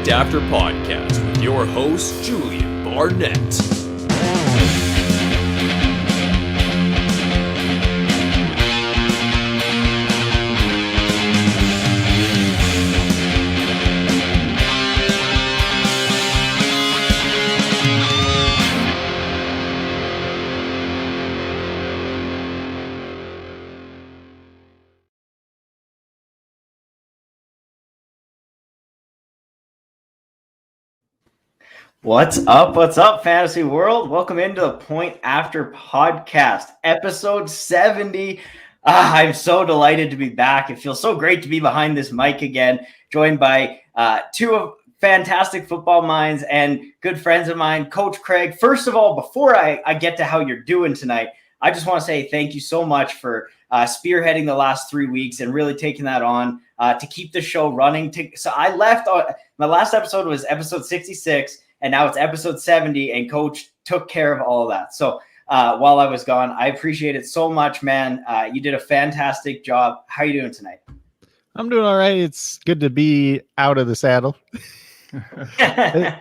Point After Podcast with your host, Julien Barnett. What's up, fantasy world? Welcome into the Point After Podcast, episode 70. I'm so delighted to be back. It feels so great to be behind this mic again, joined by two fantastic football minds and good friends of mine, Coach Craig. First of all, before I get to how you're doing tonight, I just want to say thank you so much for spearheading the last 3 weeks and really taking that on to keep the show running. So I left my last episode was episode 66. And now it's episode 70, and Coach took care of all of that. So while I was gone, I appreciate it so much, man. You did a fantastic job. How are you doing tonight? I'm doing all right. It's good to be out of the saddle. I'm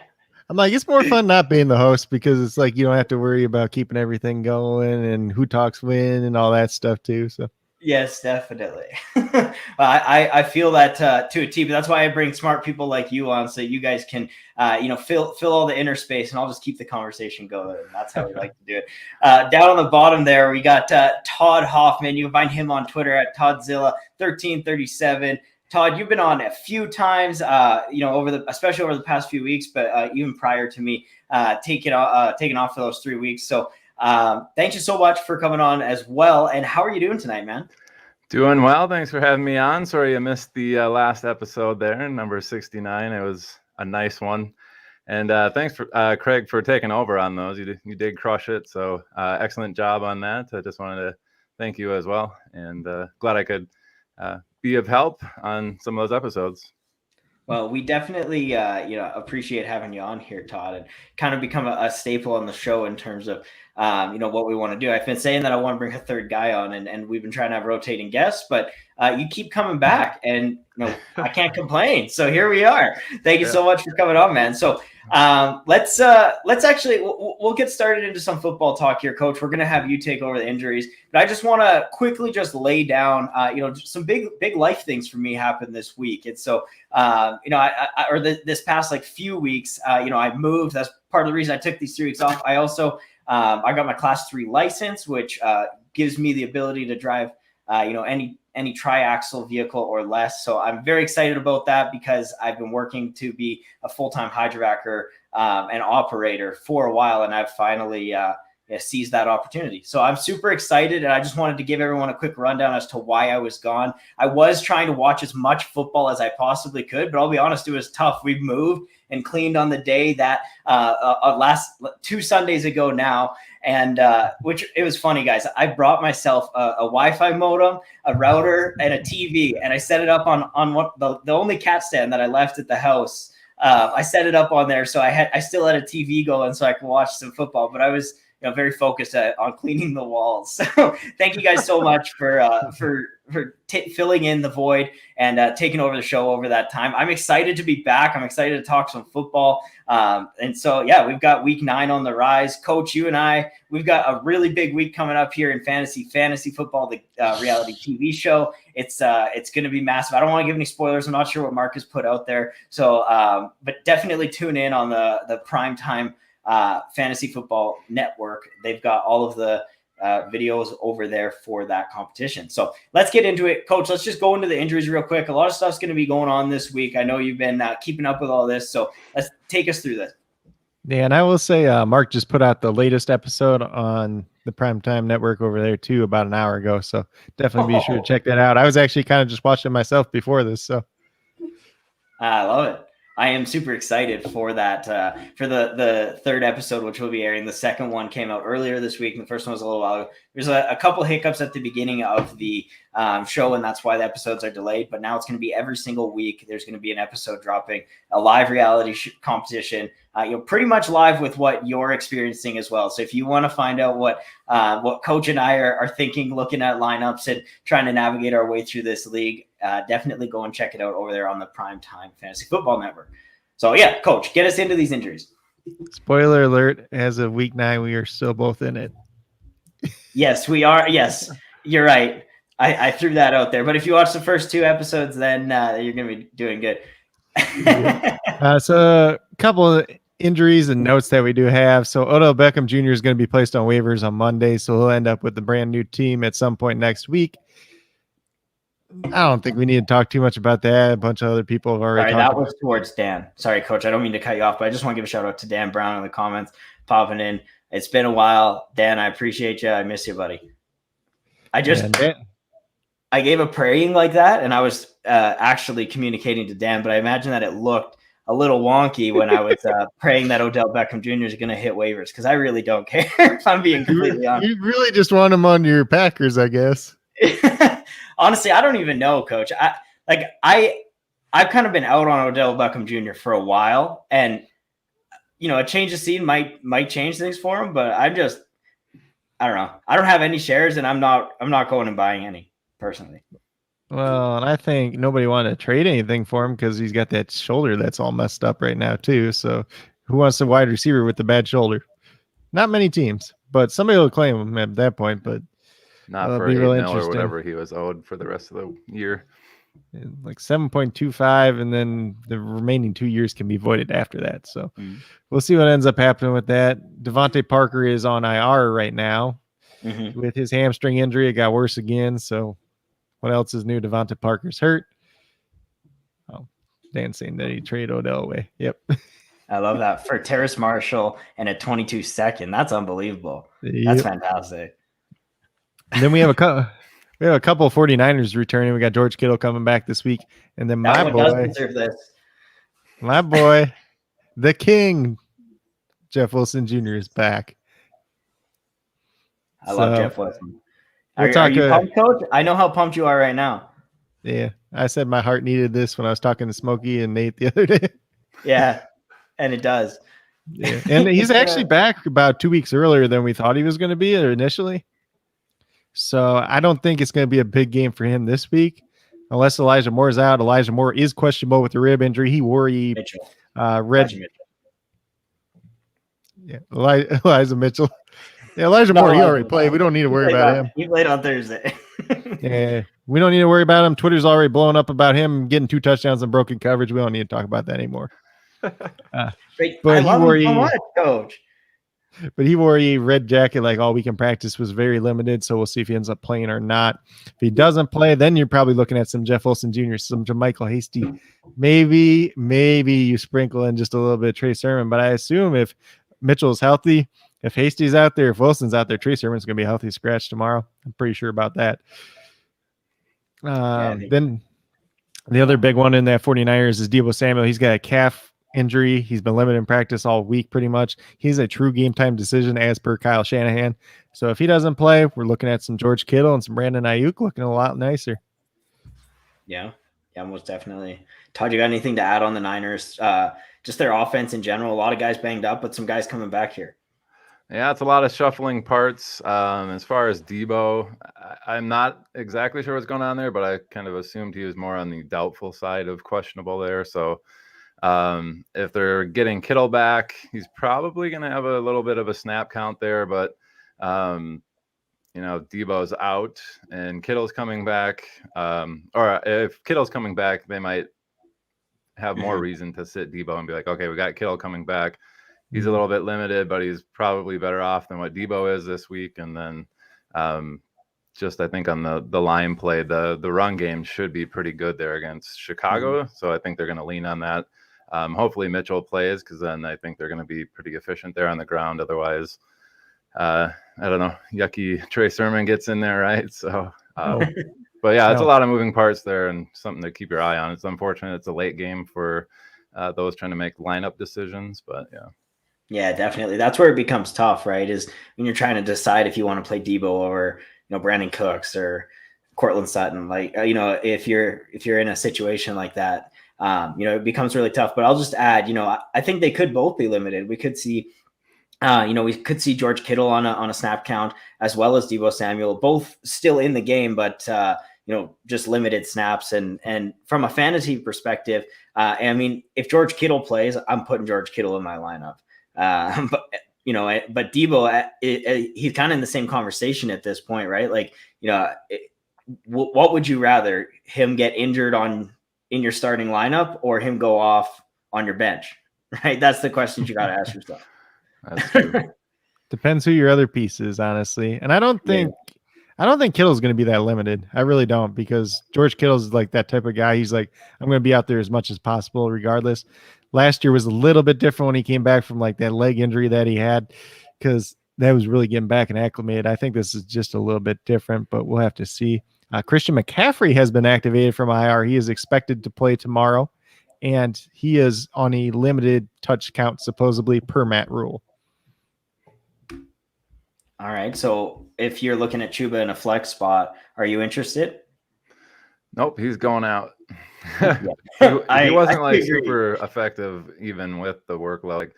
like, it's more fun not being the host because it's like you don't have to worry about keeping everything going and who talks when and all that stuff too. So yes, definitely. I feel that to a T, but that's why I bring smart people like you on so you guys can fill all the inner space, and I'll just keep the conversation going. And that's how we like to do it. Down on the bottom there, we got Todd Hoffman. You can find him on Twitter at Todzilla1337. Todd, you've been on a few times, especially over the past few weeks, but even prior to me taking off for those 3 weeks. So thank you so much for coming on as well. And how are you doing tonight, man? Doing well. Thanks for having me on. Sorry I missed the last episode there, number 69. It was a nice one. And thanks for Craig for taking over on those. You did crush it. So excellent job on that. I just wanted to thank you as well. And glad I could be of help on some of those episodes. Well, we definitely, appreciate having you on here, Todd, and kind of become a staple on the show in terms of, what we want to do. I've been saying that I want to bring a third guy on, and we've been trying to have rotating guests, but you keep coming back, and I can't complain. So here we are. Thank you so much for coming on, man. So let's actually we'll get started into some football talk here, Coach. We're going to have you take over the injuries, but I just want to quickly just lay down, some big life things for me happened this week. And so, this past few weeks, I moved. That's part of the reason I took these 3 weeks off. I also, I got my class 3 license, which gives me the ability to drive, any tri-axle vehicle or less. So I'm very excited about that because I've been working to be a full-time hydrovacker and operator for a while, and I've finally seized that opportunity. So I'm super excited, and I just wanted to give everyone a quick rundown as to why I was gone. I was trying to watch as much football as I possibly could, but I'll be honest, it was tough. We moved and cleaned on the day that last 2 Sundays ago now. And which it was funny, guys. I brought myself a Wi-Fi modem, a router, and a TV, and I set it up on what the only cat stand that I left at the house. I set it up on there, so I still had a TV going, so I could watch some football. But I was very focused on cleaning the walls. So thank you guys so much for filling in the void and taking over the show over that time. I'm excited to be back. I'm excited to talk some football. And so, we've got week 9 on the rise. Coach, you and we've got a really big week coming up here in fantasy football, the reality TV show. It's going to be massive. I don't want to give any spoilers. I'm not sure what Mark has put out there. So, but definitely tune in on the primetime Fantasy Football Network. They've got all of the videos over there for that competition. So let's get into it. Coach, let's just go into the injuries real quick. A lot of stuff's going to be going on this week. I know you've been keeping up with all this, so let's take us through this. Yeah, and I will say Mark just put out the latest episode on the Primetime Network over there too about an hour ago, so definitely be sure to check that out. I was actually kind of just watching myself before this, so I love it. I am super excited for that, for the third episode, which will be airing. The second one came out earlier this week, and the first one was a little while ago. There's a couple hiccups at the beginning of the show, and that's why the episodes are delayed. But now it's going to be every single week. There's going to be an episode dropping, a live reality competition, pretty much live with what you're experiencing as well. So if you want to find out what Coach and I are thinking, looking at lineups and trying to navigate our way through this league, definitely go and check it out over there on the Primetime Fantasy Football Network. So yeah, coach, get us into these injuries. Spoiler alert, as of week 9, we are still both in it. Yes, we are. Yes, you're right. I threw that out there. But if you watch the first 2 episodes, then you're going to be doing good. So a couple of injuries and notes that we do have. So Odell Beckham Jr. is going to be placed on waivers on Monday. So he'll end up with the brand new team at some point next week. I don't think we need to talk too much about that. A bunch of other people have already Sorry, talked that was towards Dan. Sorry, coach. I don't mean to cut you off, but I just want to give a shout out to Dan Brown in the comments, popping in. It's been a while. Dan, I appreciate you. I miss you, buddy. I gave a praying like that, and I was actually communicating to Dan, but I imagine that it looked a little wonky when I was praying that Odell Beckham Jr. is going to hit waivers, because I really don't care, if I'm being completely honest. You really just want him on your Packers, I guess. Honestly, I don't even know, coach. I've kind of been out on Odell Beckham Jr. for a while, and a change of scene might change things for him, but I don't know. I don't have any shares, and I'm not going and buying any personally. Well, and I think nobody wanted to trade anything for him because he's got that shoulder that's all messed up right now too. So who wants a wide receiver with the bad shoulder? Not many teams, but somebody will claim him at that point, but not for $8 million or whatever he was owed for the rest of the year. Like 7.25, and then the remaining 2 years can be voided after that. So we'll see what ends up happening with that. Devontae Parker is on IR right now with his hamstring injury. It got worse again. So what else is new? Devontae Parker's hurt. Oh, Dan's saying that he trade Odell away. Yep. I love that for Terrace Marshall and a 22-second. That's unbelievable. Yep. That's fantastic. And then we have a couple. We have a couple of 49ers returning. We got George Kittle coming back this week. And then my boy, the king, Jeff Wilson Jr. is back. I love Jeff Wilson. Are you pumped, coach? I know how pumped you are right now. Yeah. I said my heart needed this when I was talking to Smokey and Nate the other day. Yeah. And it does. Yeah. And he's actually back about 2 weeks earlier than we thought he was going to be initially. So I don't think it's going to be a big game for him this week, unless Elijah Moore is out. Elijah Moore is questionable with the rib injury. He wore Elijah Mitchell. Yeah, Elijah Moore, he already played. We don't need to worry about him. He played on Thursday. Yeah, we don't need to worry about him. Twitter's already blown up about him getting 2 touchdowns and broken coverage. We don't need to talk about that anymore. But I love him so much, coach. But he wore a red jacket like all week in practice, was very limited. So we'll see if he ends up playing or not. If he doesn't play, then you're probably looking at some Jeff Wilson Jr., some JaMychal Hasty. Maybe you sprinkle in just a little bit of Trey Sermon. But I assume if Mitchell's healthy, if Hasty's out there, if Wilson's out there, Trey Sermon's going to be a healthy scratch tomorrow. I'm pretty sure about that. Then the other big one in that 49ers is Deebo Samuel. He's got a calf injury. He's been limited in practice all week pretty much. He's a true game time decision as per Kyle Shanahan. So if he doesn't play, we're looking at some George Kittle and some Brandon Ayuk looking a lot nicer. Yeah, most definitely. Todd, you got anything to add on the Niners? Just their offense in general. A lot of guys banged up, but some guys coming back here. Yeah, it's a lot of shuffling parts. As far as Deebo, I'm not exactly sure what's going on there, but I kind of assumed he was more on the doubtful side of questionable there. So if they're getting Kittle back, he's probably going to have a little bit of a snap count there, but Deebo's out and Kittle's coming back. Or if Kittle's coming back, they might have more reason to sit Deebo and be like, okay, we got Kittle coming back. He's a little bit limited, but he's probably better off than what Deebo is this week. And then just I think on the line play, the run game should be pretty good there against Chicago. So I think they're going to lean on that. Hopefully Mitchell plays, because then I think they're going to be pretty efficient there on the ground. Otherwise, I don't know, yucky Trey Sermon gets in there, right? So, but yeah, it's a lot of moving parts there and something to keep your eye on. It's unfortunate it's a late game for those trying to make lineup decisions, but yeah. Yeah, definitely. That's where it becomes tough, right? Is when you're trying to decide if you want to play Deebo over, Brandon Cooks or Cortland Sutton. Like, if you're in a situation like that, it becomes really tough. But I'll just add, I think they could both be limited. We could see, we could see George Kittle on a snap count as well as Deebo Samuel, both still in the game, but just limited snaps. And from a fantasy perspective, I mean, if George Kittle plays, I'm putting George Kittle in my lineup. But Debo, he's kind of in the same conversation at this point, right? Like, what would you rather, him get injured in your starting lineup or him go off on your bench, right? That's the question you got to ask yourself. That's true. Depends who your other piece is, honestly. And I don't think Kittle's going to be that limited. I really don't, because George Kittle's like that type of guy. He's like, I'm going to be out there as much as possible regardless. Last year was a little bit different when he came back from like that leg injury that he had, because that was really getting back and acclimated. I think this is just a little bit different, but we'll have to see. Christian McCaffrey has been activated from IR. He is expected to play tomorrow, and he is on a limited touch count, supposedly, per Matt Rule. All right. So if you're looking at Chuba in a flex spot, are you interested? Nope, he's going out. he wasn't super effective even with the workload. Like,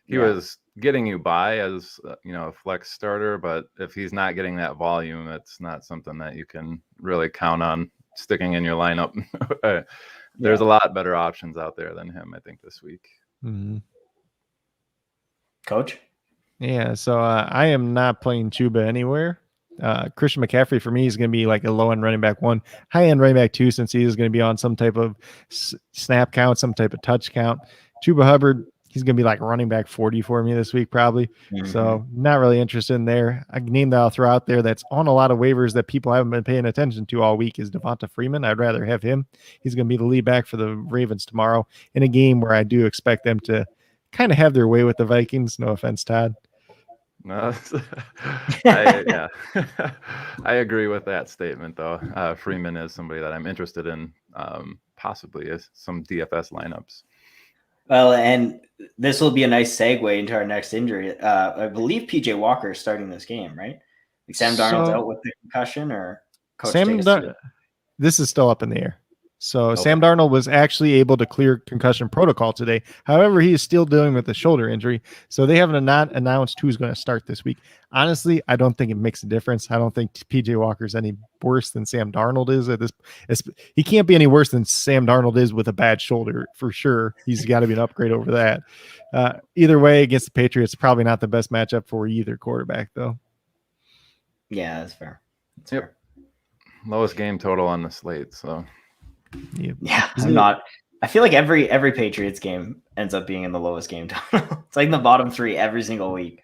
he was getting you by as a flex starter, but if he's not getting that volume, it's not something that you can really count on sticking in your lineup. There's a lot better options out there than him, I think, this week. Mm-hmm. Coach? Yeah, so I am not playing Chuba anywhere. Christian McCaffrey for me is going to be like a low-end running back 1, high-end running back 2, since he is going to be on some type of snap count, some type of touch count. Chuba Hubbard, he's going to be like running back 40 for me this week probably. Mm-hmm. So not really interested in there. A name that I'll throw out there that's on a lot of waivers that people haven't been paying attention to all week is Devonta Freeman. I'd rather have him. He's going to be the lead back for the Ravens tomorrow in a game where I do expect them to kind of have their way with the Vikings. No offense, Todd. No, I agree with that statement, though. Freeman is somebody that I'm interested in, possibly as some DFS lineups. Well, and this will be a nice segue into our next injury. I believe PJ Walker is starting this game, right? Like Sam Darnold's out with the concussion, or Coach? This is still up in the air. So okay. Sam Darnold was actually able to clear concussion protocol today. However, he is still dealing with a shoulder injury. So they haven't not announced who's going to start this week. Honestly, I don't think it makes a difference. I don't think PJ Walker is any worse than Sam Darnold is at this. He can't be any worse than Sam Darnold is with a bad shoulder for sure. He's got to be an upgrade over that. Either way, against the Patriots, probably not the best matchup for either quarterback, though. Yeah, that's fair. Fair. Lowest game total on the slate, so. Yeah, I feel like every Patriots game ends up being in the lowest game total. It's like in the bottom 3 every single week.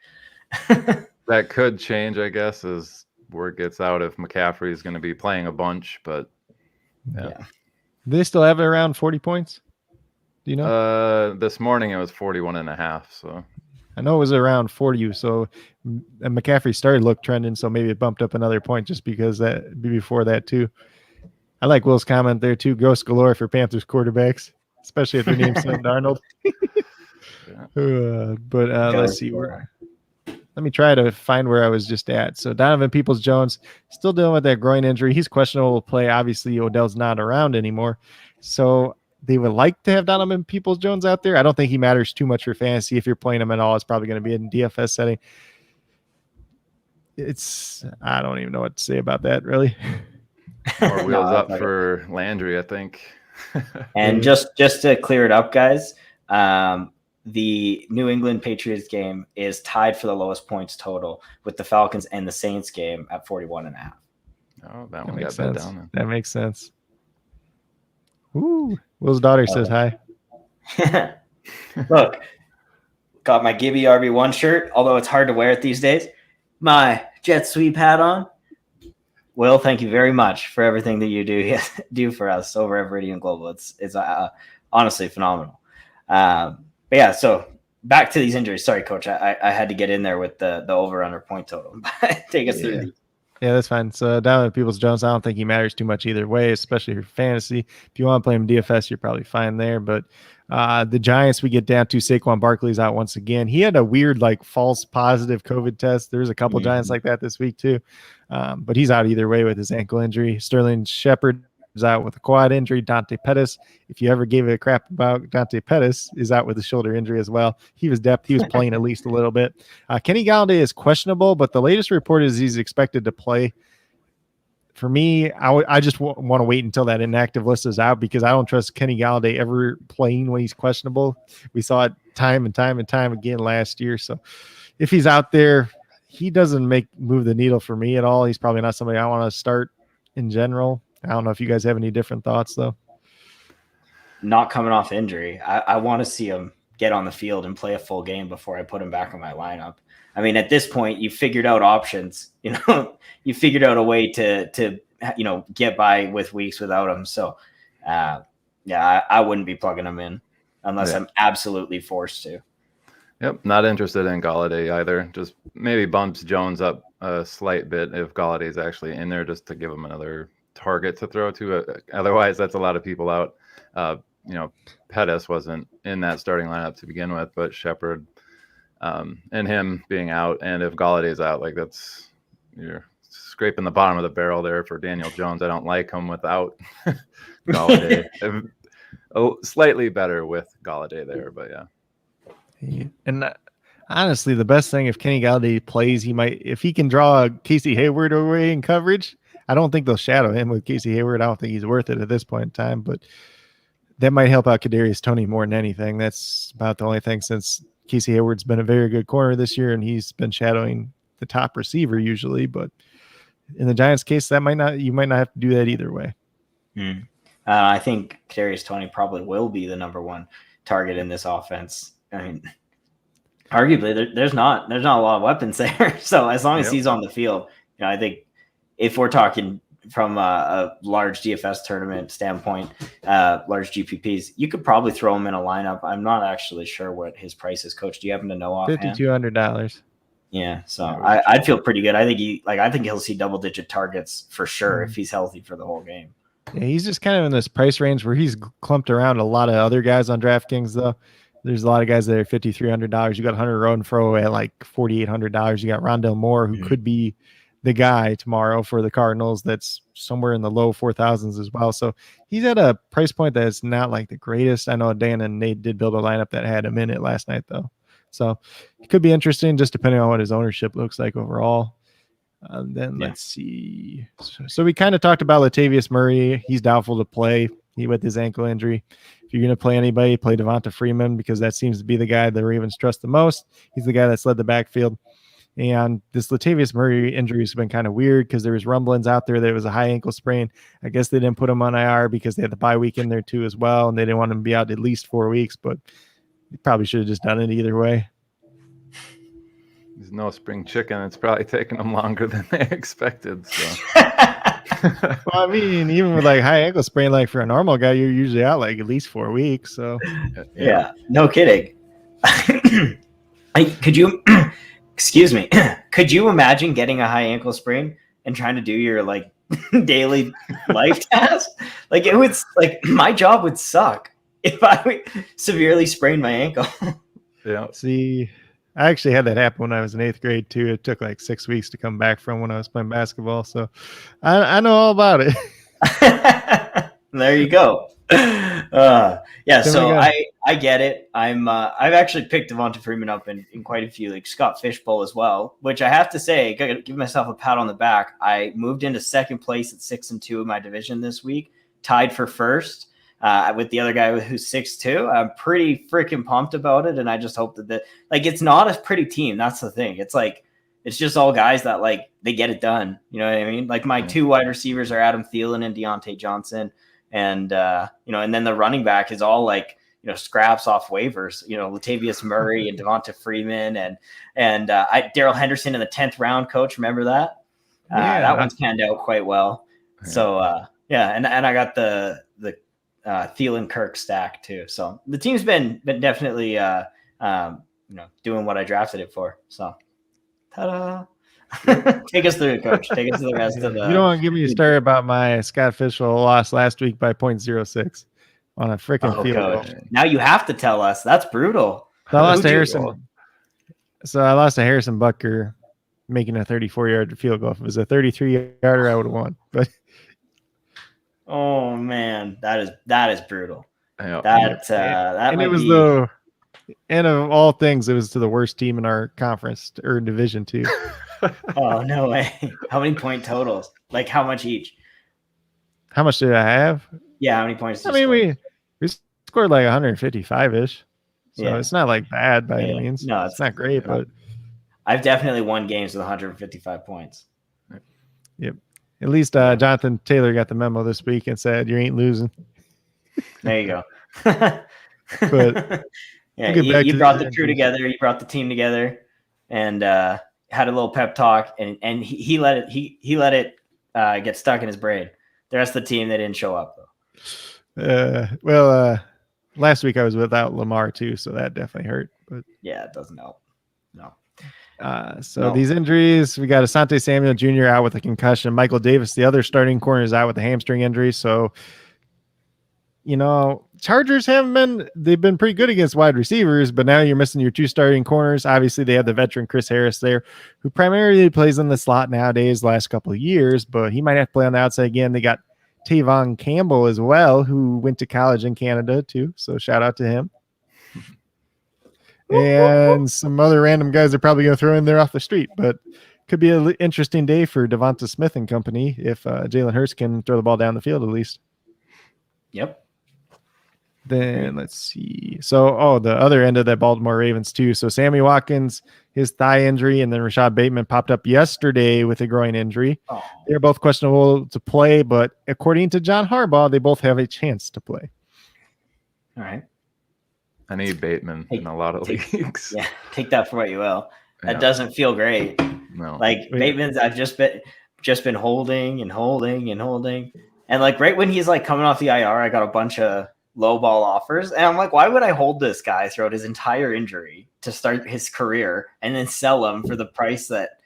That could change, I guess, as word gets out if McCaffrey is going to be playing a bunch, but yeah. Do they still have it around 40 points? Do you know? This morning it was 41.5, so I know it was around 40, so McCaffrey started trending, so maybe it bumped up another point just because before that too. I like Will's comment there too. Gross galore for Panthers quarterbacks, especially if their name's Sam Darnold. Let's see where. Let me try to find where I was just at. So Donovan Peoples-Jones still dealing with that groin injury. He's questionable to play. Obviously, Odell's not around anymore. So they would like to have Donovan Peoples-Jones out there. I don't think he matters too much for fantasy. If you're playing him at all, it's probably going to be in DFS setting. I don't even know what to say about that, really. More wheels up for Landry, I think. And just to clear it up, guys, the New England Patriots game is tied for the lowest points total with the Falcons and the Saints game at 41.5. Oh, that one got bet down. That makes sense. Ooh, Will's daughter says hi. Look, got my Gibby RB1 shirt, although it's hard to wear it these days. My jet sweep hat on. Will, thank you very much for everything that you do for us over at Viridian Global. It's honestly phenomenal. But yeah, so back to these injuries. Sorry, Coach, I had to get in there with the over-under point total. Take us through these. Yeah, that's fine. So down with Peoples-Jones, I don't think he matters too much either way, especially for fantasy. If you want to play him DFS, you're probably fine there. But the Giants, we get down to Saquon Barkley's out once again. He had a weird false positive COVID test. There's a couple Giants like that this week too. But he's out either way with his ankle injury. Sterling Shepard is out with a quad injury. Dante Pettis, if you ever gave a crap about Dante Pettis, is out with a shoulder injury as well. He was depth. He was playing at least a little bit. Kenny Galladay is questionable, but the latest report is he's expected to play. for me, I just want to wait until that inactive list is out because I don't trust Kenny Galladay ever playing when he's questionable. We saw it time and time again last year. So if he's out there, he doesn't move the needle for me at all. He's probably not somebody I want to start in general. I don't know if you guys have any different thoughts though. Not coming off injury. I want to see him get on the field and play a full game before I put him back in my lineup. I mean, at this point, you figured out options. You figured out a way to get by with weeks without him. So, I wouldn't be plugging him in unless I'm absolutely forced to. Yep, not interested in Galladay either. Just maybe bumps Jones up a slight bit if Galladay's actually in there, just to give him another target to throw to. Otherwise, that's a lot of people out. Pettis wasn't in that starting lineup to begin with, but Shepard and him being out, and if Galladay's out, like you're scraping the bottom of the barrel there for Daniel Jones. I don't like him without Galladay. Slightly better with Galladay there, but yeah. And honestly, the best thing if Kenny Galladay plays, if he can draw Casey Hayward away in coverage, I don't think they'll shadow him with Casey Hayward. I don't think he's worth it at this point in time, but that might help out Kadarius Toney more than anything. That's about the only thing, since Casey Hayward's been a very good corner this year and he's been shadowing the top receiver usually, but in the Giants case, you might not have to do that either way. I think Kadarius Toney probably will be the number one target in this offense. I mean, arguably there's not a lot of weapons there. So as long as he's on the field, I think if we're talking from a large DFS tournament standpoint, large GPPs, you could probably throw him in a lineup. I'm not actually sure what his price is, Coach. Do you happen to know offhand? $5,200. Yeah, so I'd feel pretty good. I think he'll see double-digit targets for sure if he's healthy for the whole game. Yeah, he's just kind of in this price range where he's clumped around a lot of other guys on DraftKings, though. There's a lot of guys that are $5,300. You got Hunter Renfrow at like $4,800. You got Rondell Moore, who could be the guy tomorrow for the Cardinals. That's somewhere in the low 4,000s as well. So he's at a price point that's not like the greatest. I know Dan and Nate did build a lineup that had him in it last night, though. So it could be interesting, just depending on what his ownership looks like overall. Let's see. So we kind of talked about Latavius Murray. He's doubtful to play with his ankle injury. If you're going to play anybody, play Devonta Freeman, because that seems to be the guy the Ravens trust the most. He's the guy that's led the backfield. And this Latavius Murray injury has been kind of weird because there was rumblings out there that it was a high ankle sprain. I guess they didn't put him on IR because they had the bye week in there too as well, and they didn't want him to be out at least 4 weeks, but they probably should have just done it either way. There's no spring chicken. It's probably taken them longer than they expected. So. Well, I mean, even with like high ankle sprain, like for a normal guy, you're usually out like at least 4 weeks. So yeah, no kidding. Could you, excuse me, could you imagine getting a high ankle sprain and trying to do your like daily life task? Like it would, like my job would suck if I would severely sprain my ankle. Yeah. See, I actually had that happen when I was in 8th grade too. It took like 6 weeks to come back from when I was playing basketball. So I know all about it. There you go. So I get it. I've actually picked Devonta Freeman up in quite a few leagues. Scott Fishbowl as well, which I have to say, gotta give myself a pat on the back. I moved into second place at 6-2 in my division this week, tied for first. With the other guy who's 6'2", I'm pretty freaking pumped about it, and I just hope that it's not a pretty team. That's the thing. It's like it's just all guys that like they get it done. You know what I mean? Like my 2 wide receivers are Adam Thielen and Deontay Johnson, and and then the running back is all like scraps off waivers. Latavius Murray and Devonta Freeman and Darrell Henderson in the 10th round. Coach, remember that? That one's panned out quite well. Yeah. So and I got the Thielen Kirk stack too. So the team's been definitely doing what I drafted it for. So ta-da. Take us through it, Coach. Take us to the rest of the. You don't want to give me a story about my Scott Fishbowl loss last week by 0.06 on a freaking field goal. Now you have to tell us. That's brutal. So I lost to Harrison. So I lost to Harrison Butker making a 34-yard field goal. If it was a 33-yarder, I would have won. But oh man, that is brutal. Yeah. That and it was and of all things, it was to the worst team in our conference or division too. Oh, no way. How many point totals? Like how much each? How much did I have? Yeah, how many points? I mean, we scored like 155-ish. So Yeah. it's not like bad by any means. No, it's not great, but I've definitely won games with 155 points. yep. At least Jonathan Taylor got the memo this week and said you ain't losing. There you go. But yeah, you brought the crew together. You brought the team together, and had a little pep talk. And he let it get stuck in his brain. The rest of the team, they didn't show up though. Last week I was without Lamar too, so that definitely hurt. But yeah, it doesn't help. No. These injuries, we got Asante Samuel Jr. out with a concussion. Michael Davis, the other starting corner, is out with a hamstring injury. So, Chargers they've been pretty good against wide receivers, but now you're missing your two starting corners. Obviously, they have the veteran Chris Harris there, who primarily plays in the slot nowadays, last couple of years, but he might have to play on the outside again. They got Tavon Campbell as well, who went to college in Canada too. So shout out to him. And some other random guys are probably going to throw in there off the street, but could be an interesting day for Devonta Smith and company if Jalen Hurts can throw the ball down the field at least. Yep. Then let's see. So, the other end of that Baltimore Ravens too. So Sammy Watkins, his thigh injury, and then Rashad Bateman popped up yesterday with a groin injury. Oh. They're both questionable to play, but according to John Harbaugh, they both have a chance to play. All right. I need Bateman in a lot of leagues. Yeah, take that for what you will. That doesn't feel great. No. Like Bateman's, I've just been holding, and like right when he's like coming off the IR, I got a bunch of low ball offers, and I'm like, why would I hold this guy throughout his entire injury to start his career and then sell him for the price that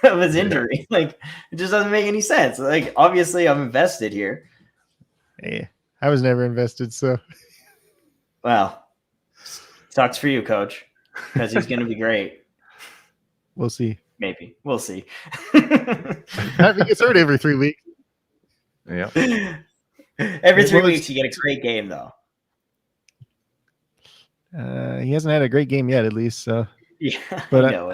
of his injury? Like, it just doesn't make any sense. Like, obviously, I'm invested here. Yeah, I was never invested, so. Well, sucks for you, coach, because he's going to be great. We'll see. Maybe. We'll see. I think it's hurt every 3 weeks. Yeah. Every 3 weeks, you get a great game, though. He hasn't had a great game yet, at least. So. Yeah, but I know.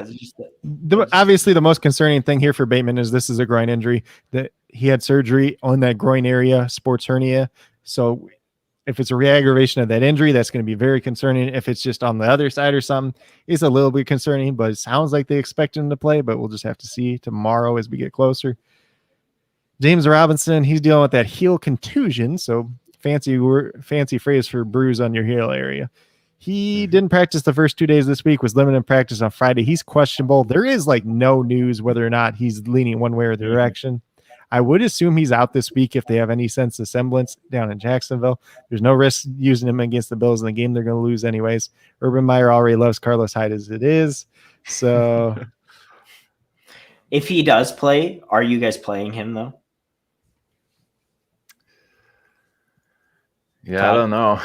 Obviously, the most concerning thing here for Bateman is this is a groin injury. That he had surgery on that groin area, sports hernia. So if it's a re-aggravation of that injury, that's going to be very concerning. If it's just on the other side or something, it's a little bit concerning, but it sounds like they expect him to play, but we'll just have to see tomorrow as we get closer. James Robinson, he's dealing with that heel contusion. So fancy phrase for bruise on your heel area. He didn't practice the first 2 days this week, was limited in practice on Friday. He's questionable. There is like no news whether or not he's leaning one way or the direction. I would assume he's out this week if they have any sense of semblance down in Jacksonville. There's no risk using him against the Bills in the game they're going to lose anyways. Urban Meyer already loves Carlos Hyde as it is. So if he does play, are you guys playing him though? Yeah, I don't know.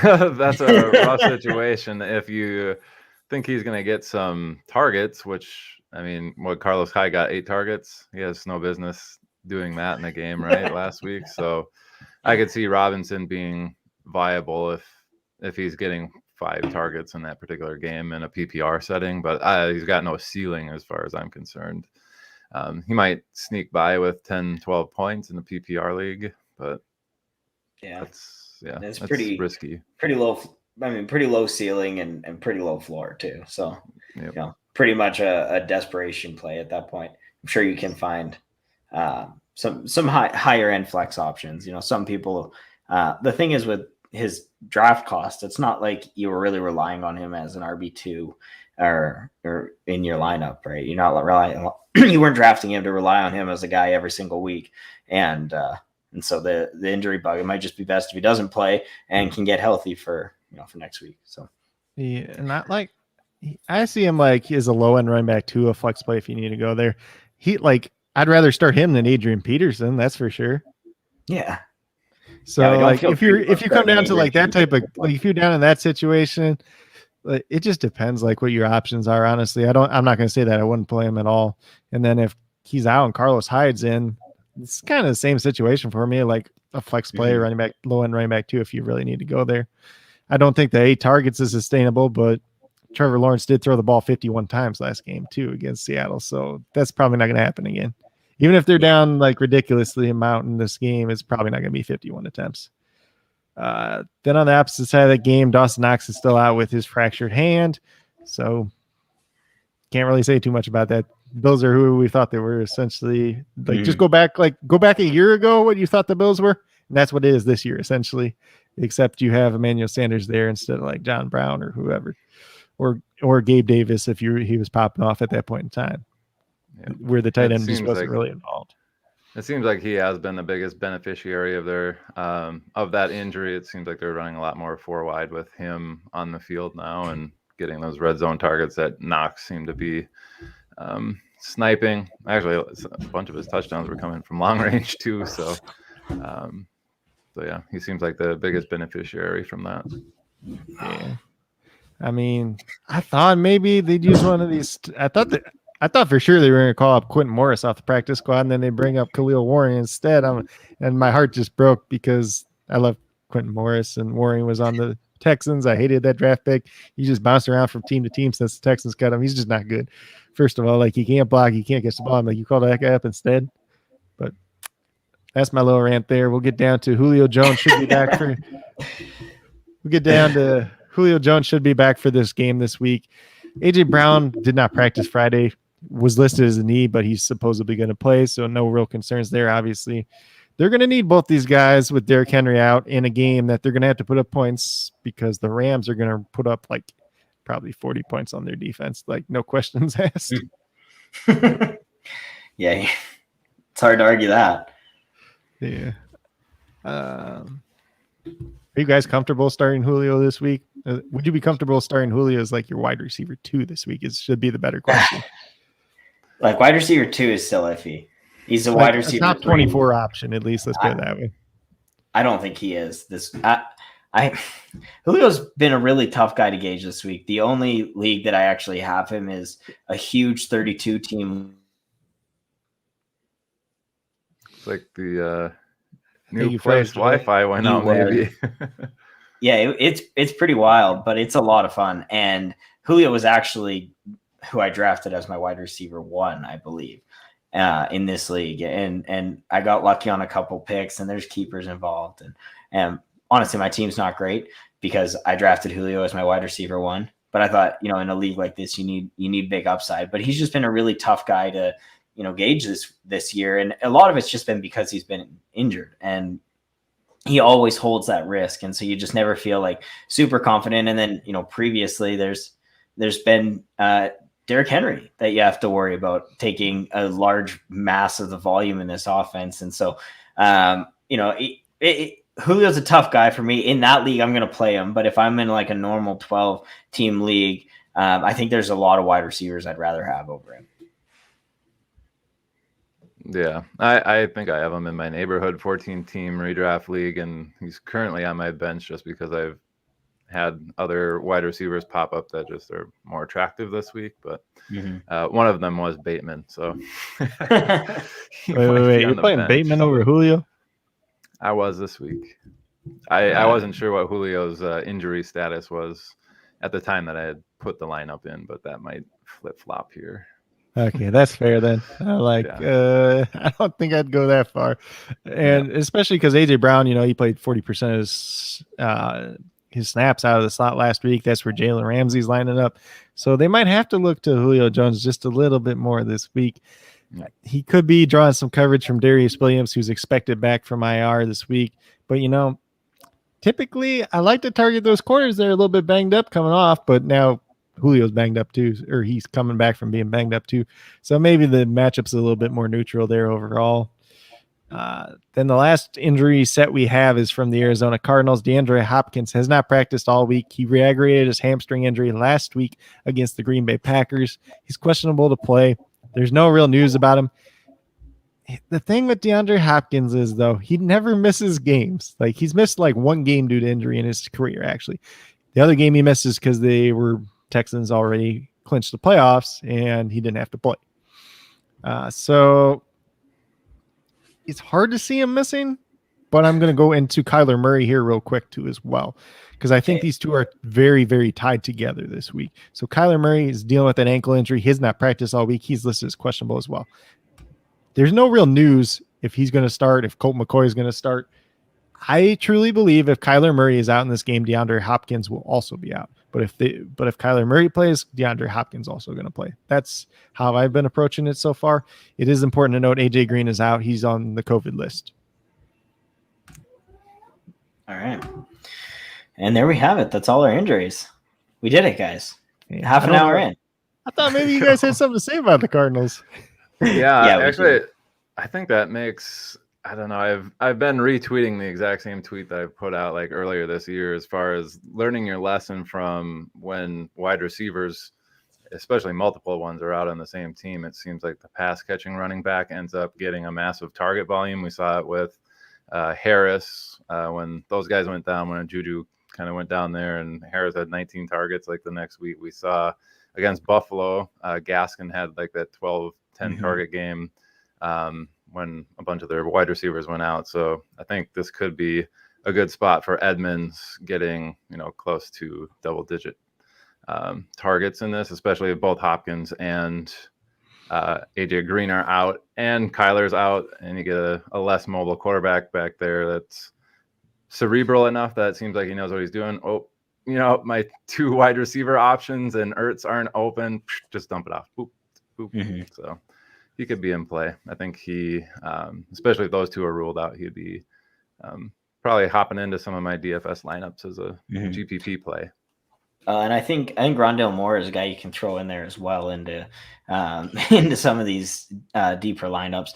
That's a rough situation. If you think he's going to get some targets, which, I mean, Carlos Hyde got 8 targets. He has no business doing that in a game, right, last week. So I could see Robinson being viable if he's getting 5 targets in that particular game in a PPR setting, but he's got no ceiling as far as I'm concerned. He might sneak by with 10, 12 points in the PPR league, but that's pretty risky. Pretty low. I mean, pretty low ceiling and pretty low floor too. So, pretty much a desperation play at that point. I'm sure you can find some higher end flex options. Some people. The thing is with his draft cost, it's not like you were really relying on him as an RB2 or in your lineup, right? You're not relying. You weren't drafting him to rely on him as a guy every single week, and so the injury bug, it might just be best if he doesn't play and can get healthy for next week. So yeah, not like I see him like as a low end running back to a flex play if you need to go there. I'd rather start him than Adrian Peterson, that's for sure. Yeah. So like if you come down to like that type of like if you're down in that situation, it just depends like what your options are. Honestly, I'm not going to say that I wouldn't play him at all. And then if he's out and Carlos Hyde's in, it's kind of the same situation for me, like a flex play, running back, low end running back too, if you really need to go there. I don't think the 8 targets is sustainable, but Trevor Lawrence did throw the ball 51 times last game too against Seattle. So that's probably not going to happen again. Even if they're down like ridiculously amount in this game, it's probably not going to be 51 attempts. Then on the opposite side of the game, Dawson Knox is still out with his fractured hand. So can't really say too much about that. Bills are who we thought they were, essentially. Like just go back a year ago, what you thought the Bills were. And that's what it is this year, essentially, except you have Emmanuel Sanders there instead of like John Brown or whoever, or Gabe Davis if he was popping off at that point in time, where the tight end just wasn't really involved. It seems like he has been the biggest beneficiary of their of that injury. It seems like they're running a lot more 4 wide with him on the field now and getting those red zone targets that Knox seemed to be sniping. Actually, a bunch of his touchdowns were coming from long range too. So yeah, he seems like the biggest beneficiary from that. Yeah. I mean, I thought maybe they'd use one of these. I thought for sure they were going to call up Quentin Morris off the practice squad, and then they bring up Khalil Warren instead. And my heart just broke because I love Quentin Morris, and Warren was on the Texans. I hated that draft pick. He just bounced around from team to team since the Texans cut him. He's just not good. First of all, like he can't block, he can't catch the ball. I'm like, you call that guy up instead. But that's my little rant there. We'll get down to Julio Jones should be back for. We'll get down to Julio Jones should be back for this game this week. AJ Brown did not practice Friday. Was listed as a knee, but he's supposedly going to play, so no real concerns there. Obviously, they're going to need both these guys with Derrick Henry out in a game that they're going to have to put up points because the Rams are going to put up like probably 40 points on their defense, like no questions asked. Yeah, it's hard to argue that. Yeah. Are you guys comfortable starting Julio this week? Would you be comfortable starting Julio as like your wide receiver 2 this week? It should be the better question. Like wide receiver 2 is still iffy. He's a wide receiver. Top 24 option, at least. Let's put it that way. I don't think he is. Julio's been a really tough guy to gauge this week. The only league that I actually have him is a huge 32 team. It's like the new place Wi-Fi went out, maybe. Yeah, it's pretty wild, but it's a lot of fun. And Julio was actually who I drafted as my wide receiver 1, I believe, in this league. And I got lucky on a couple picks, and there's keepers involved. And honestly, my team's not great because I drafted Julio as my wide receiver 1. But I thought, in a league like this, you need big upside. But he's just been a really tough guy to, gauge this year. And a lot of it's just been because he's been injured, and he always holds that risk. And so you just never feel like super confident. And then, previously there's been Derrick Henry that you have to worry about taking a large mass of the volume in this offense. And so, Julio's a tough guy for me. In that league, I'm going to play him. But if I'm in like a normal 12-team league, I think there's a lot of wide receivers I'd rather have over him. Yeah, I think I have him in my neighborhood 14-team redraft league, and he's currently on my bench just because I've had other wide receivers pop up that just are more attractive this week. But one of them was Bateman. So wait, you're playing Bateman over Julio? I was this week. I wasn't sure what Julio's injury status was at the time that I had put the lineup in, but that might flip-flop here. Okay, that's fair then. I don't think I'd go that far. And especially because AJ Brown, he played 40% of his snaps out of the slot last week. That's where Jalen Ramsey's lining up. So they might have to look to Julio Jones just a little bit more this week. Yeah. He could be drawing some coverage from Darius Williams, who's expected back from IR this week. But, typically I like to target those corners. They're a little bit banged up coming off, but now Julio's banged up too, or he's coming back from being banged up too. So maybe the matchup's a little bit more neutral there overall. Then the last injury set we have is from the Arizona Cardinals. DeAndre Hopkins has not practiced all week. He re-aggravated his hamstring injury last week against the Green Bay Packers. He's questionable to play. There's no real news about him. The thing with DeAndre Hopkins is, though, he never misses games. Like, he's missed like one game due to injury in his career, actually. The other game he misses because they were Texans already clinched the playoffs and he didn't have to play. So it's hard to see him missing, but I'm going to go into Kyler Murray here real quick too as well, because I think these two are very, very tied together this week. So Kyler Murray is dealing with an ankle injury. He's not practiced all week. He's listed as questionable as well. There's no real news if he's going to start, if Colt McCoy is going to start. I truly believe if Kyler Murray is out in this game, DeAndre Hopkins will also be out. But if Kyler Murray plays, DeAndre Hopkins also going to play. That's how I've been approaching it so far. It is important to note AJ Green is out. He's on the COVID list. All right. And there we have it. That's all our injuries. We did it, guys. Half an hour in. I thought maybe you guys had something to say about the Cardinals. Yeah, actually, I think that makes, I don't know, I've been retweeting the exact same tweet that I put out like earlier this year, as far as learning your lesson from when wide receivers, especially multiple ones, are out on the same team. It seems like the pass catching running back ends up getting a massive target volume. We saw it with Harris when those guys went down, when Juju kind of went down there, and Harris had 19 targets. Like the next week we saw against Buffalo, Gaskin had like that 12-10 target game when a bunch of their wide receivers went out. So I think this could be a good spot for Edmonds getting, close to double-digit targets in this, especially if both Hopkins and AJ Green are out and Kyler's out, and you get a less mobile quarterback back there that's cerebral enough that it seems like he knows what he's doing. Oh, my two wide receiver options and Ertz aren't open. Just dump it off. Boop, boop. So he could be in play. I think he, especially if those two are ruled out, he'd be probably hopping into some of my DFS lineups as a GPP play. And I think Rondale Moore is a guy you can throw in there as well into some of these deeper lineups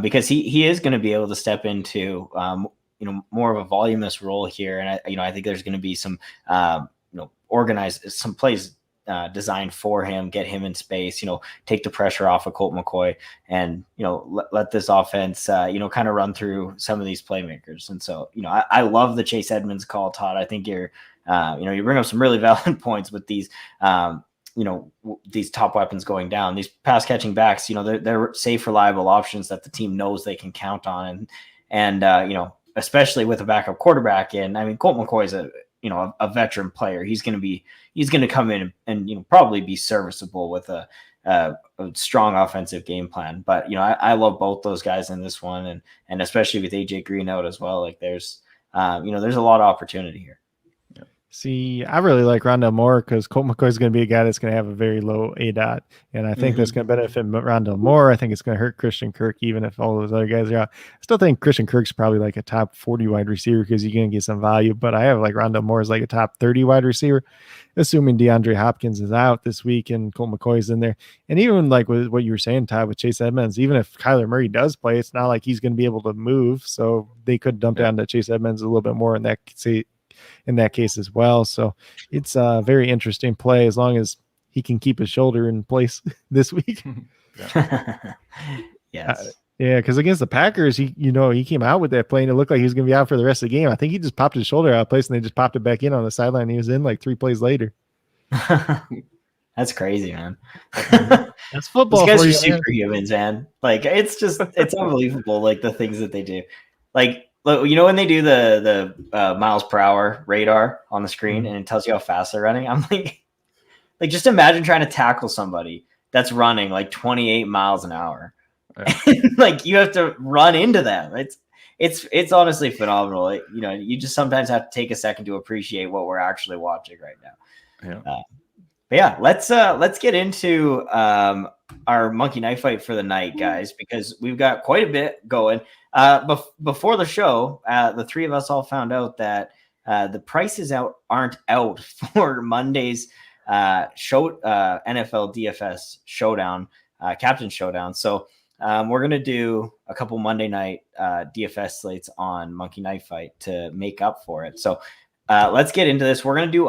because he is going to be able to step into more of a voluminous role here, and I think there's going to be some organized some plays designed for him, get him in space, take the pressure off of Colt McCoy, and let this offense kind of run through some of these playmakers. And so I love the Chase Edmonds call, Todd. I think you bring up some really valid points with these these top weapons going down. These pass catching backs, they're safe, reliable options that the team knows they can count on, and especially with a backup quarterback. And I mean, Colt McCoy is a veteran player. He's going to come in and probably be serviceable with a strong offensive game plan. But I love both those guys in this one, and especially with AJ Green out as well. Like there's a lot of opportunity here. See, I really like Rondale Moore because Colt McCoy is going to be a guy that's going to have a very low ADOT, and I think that's going to benefit Rondale Moore. I think it's going to hurt Christian Kirk, even if all those other guys are out. I still think Christian Kirk's probably like a top 40 wide receiver because you're going to get some value, but I have like Rondale Moore as like a top 30 wide receiver, assuming DeAndre Hopkins is out this week and Colt McCoy is in there. And even like with what you were saying, Todd, with Chase Edmonds, even if Kyler Murray does play, it's not like he's going to be able to move, so they could dump down to Chase Edmonds a little bit more in that case as well. So it's a very interesting play as long as he can keep his shoulder in place this week. Yes. Yeah, because against the Packers, he came out with that play and it looked like he was going to be out for the rest of the game. I think he just popped his shoulder out of place and they just popped it back in on the sideline. He was in like 3 plays later. That's crazy, man. That's football. These guys are superhumans, man. Like it's unbelievable. Like the things that they do. Like, when they do the miles per hour radar on the screen and it tells you how fast they're running, I'm like just imagine trying to tackle somebody that's running like 28 miles an hour. Yeah. Like you have to run into them. It's honestly phenomenal. You just sometimes have to take a second to appreciate what we're actually watching right now. Yeah. But yeah, let's get into our monkey knife fight for the night, guys, because we've got quite a bit going. Before the show, the three of us all found out that the prices aren't out for Monday's NFL DFS Showdown, Captains Showdown. So we're gonna do a couple Monday night DFS slates on Monkey Knife Fight to make up for it. So let's get into this. We're gonna do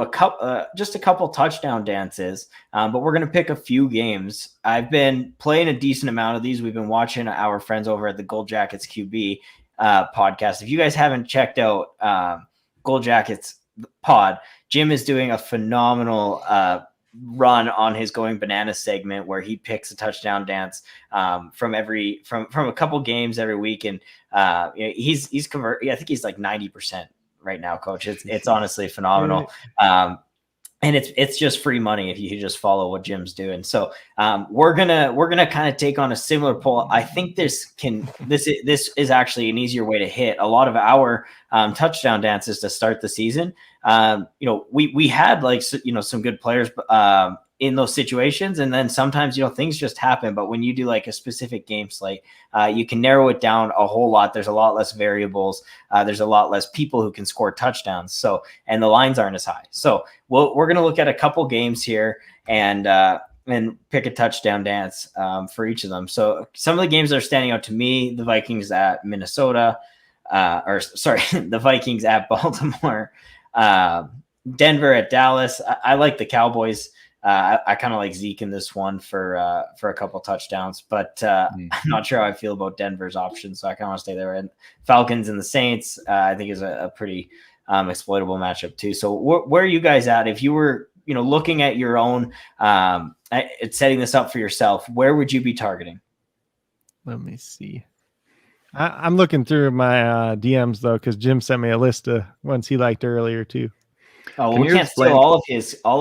just a couple touchdown dances, but we're gonna pick a few games. I've been playing a decent amount of these. We've been watching our friends over at the Gold Jackets QB podcast. If you guys haven't checked out Gold Jackets pod, Jim is doing a phenomenal run on his Going Bananas segment where he picks a touchdown dance from a couple games every week, and he's convert. I think he's like 90% right now, Coach. It's honestly phenomenal. And it's just free money if you just follow what Jim's doing. So we're gonna kind of take on a similar poll. I think this is actually an easier way to hit a lot of our touchdown dances to start the season. We had some good players in those situations, and then sometimes things just happen. But when you do like a specific game slate, you can narrow it down a whole lot. There's a lot less variables. There's a lot less people who can score touchdowns. So, and the lines aren't as high. So we're going to look at a couple games here and pick a touchdown dance for each of them. So some of the games that are standing out to me: the Vikings at Minnesota, the Vikings at Baltimore, Denver at Dallas. I like the Cowboys. I kind of like Zeke in this one for a couple touchdowns, but I'm not sure how I feel about Denver's options, so I kind of want to stay there. And Falcons and the Saints, I think is a pretty exploitable matchup too. So where are you guys at? If you were looking at your own setting this up for yourself, where would you be targeting? Let me see. I'm looking through my DMs though, because Jim sent me a list of ones he liked earlier too. Oh, we can't steal all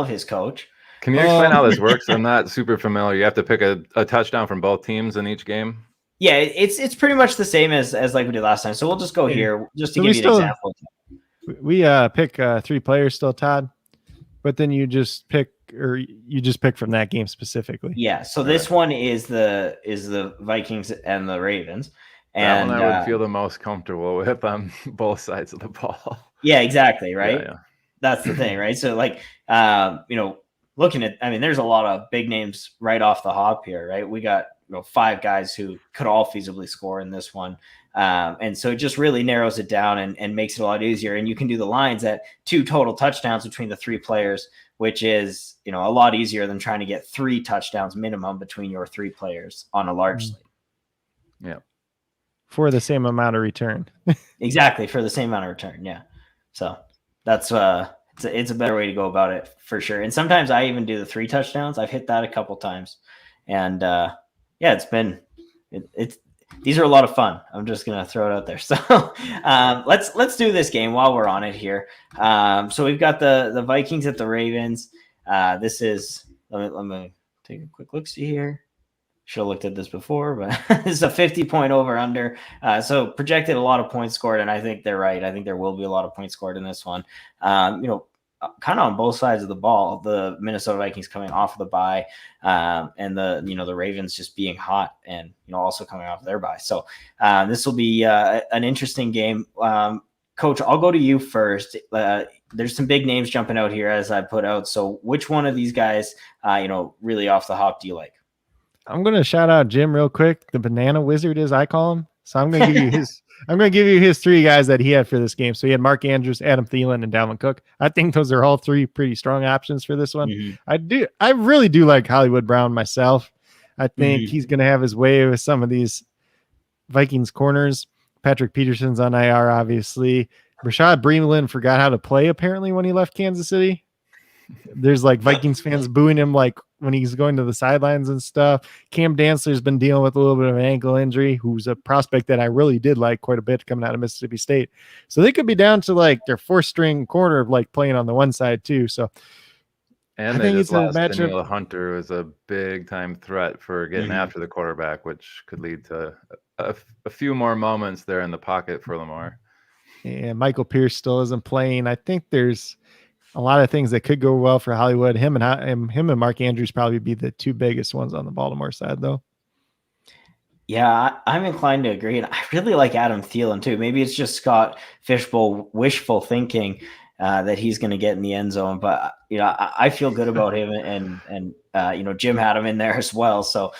of his, Coach. Can you explain how this works? I'm not super familiar. You have to pick a touchdown from both teams in each game. Yeah, it's pretty much the same as like we did last time. So we'll just go here just to give you an example. We pick 3 players still, Todd, but then you just pick from that game specifically. Yeah. So this one is the Vikings and the Ravens. And that one I would feel the most comfortable with on both sides of the ball. Yeah, exactly. Right. Yeah. That's the thing, right? So like, looking at, there's a lot of big names right off the hop here, right? We got 5 guys who could all feasibly score in this one. And so it just really narrows it down and makes it a lot easier. And you can do the lines at 2 total touchdowns between the 3 players, which is, a lot easier than trying to get 3 touchdowns minimum between your 3 players on a large slate. Yeah. For the same amount of return. Exactly. For the same amount of return. Yeah. So that's, it's a better way to go about it for sure. And sometimes I even do the 3 touchdowns. I've hit that a couple times, and these are a lot of fun. I'm just going to throw it out there. So let's do this game while we're on it here. So we've got the Vikings at the Ravens. This is, let me take a quick look see here. Should have looked at this before, but this is a 50-point over under. So projected a lot of points scored, and I think they're right. I think there will be a lot of points scored in this one. Kind of on both sides of the ball. The Minnesota Vikings coming off of the bye, and the Ravens just being hot and also coming off their bye. So this will be an interesting game. Coach, I'll go to you first. There's some big names jumping out here as I put out. So which one of these guys, really off the hop do you like? I'm going to shout out Jim real quick. The banana wizard, as I call him. So I'm going to give you his. I'm going to give you his 3 guys that he had for this game. So he had Mark Andrews, Adam Thielen, and Dalvin Cook. I think those are all 3 pretty strong options for this one. Mm-hmm. I really do like Hollywood Brown myself. I think he's going to have his way with some of these Vikings corners. Patrick Peterson's on IR, obviously. Rashad Breeland forgot how to play apparently when he left Kansas City. There's like Vikings fans booing him like when he's going to the sidelines and stuff. Cam Dantzler's been dealing with a little bit of an ankle injury, who's a prospect that I really did like quite a bit coming out of Mississippi State. So they could be down to like their 4th string corner of like playing on the one side too. So and I think it's a matchup. Daniel Hunter was a big time threat for getting after the quarterback, which could lead to a few more moments there in the pocket for Lamar. And Michael Pierce still isn't playing. I think there's a lot of things that could go well for Hollywood. Him and Mark Andrews probably be the 2 biggest ones on the Baltimore side, though. Yeah, I'm inclined to agree. And I really like Adam Thielen, too. Maybe it's just Scott Fishbowl wishful thinking that he's going to get in the end zone. But, I feel good about him. And Jim had him in there as well. So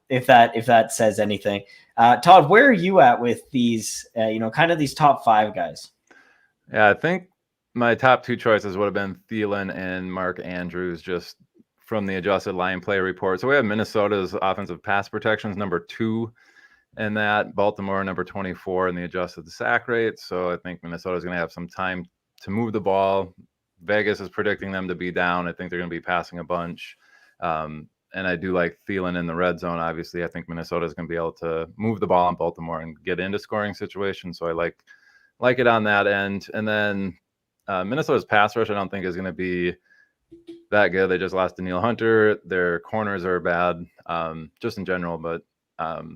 if that says anything. Todd, where are you at with these, kind of these top 5 guys? Yeah, I think my top 2 choices would have been Thielen and Mark Andrews, just from the adjusted line play report. So we have Minnesota's offensive pass protections number 2, and that Baltimore number 24 in the adjusted sack rate. So I think Minnesota is going to have some time to move the ball. Vegas is predicting them to be down. I think they're going to be passing a bunch. And I do like Thielen in the red zone. Obviously, I think Minnesota is going to be able to move the ball on Baltimore and get into scoring situations. So I like it on that end. And then Minnesota's pass rush, I don't think is going to be that good. They just lost Danielle Hunter. Their corners are bad, just in general. But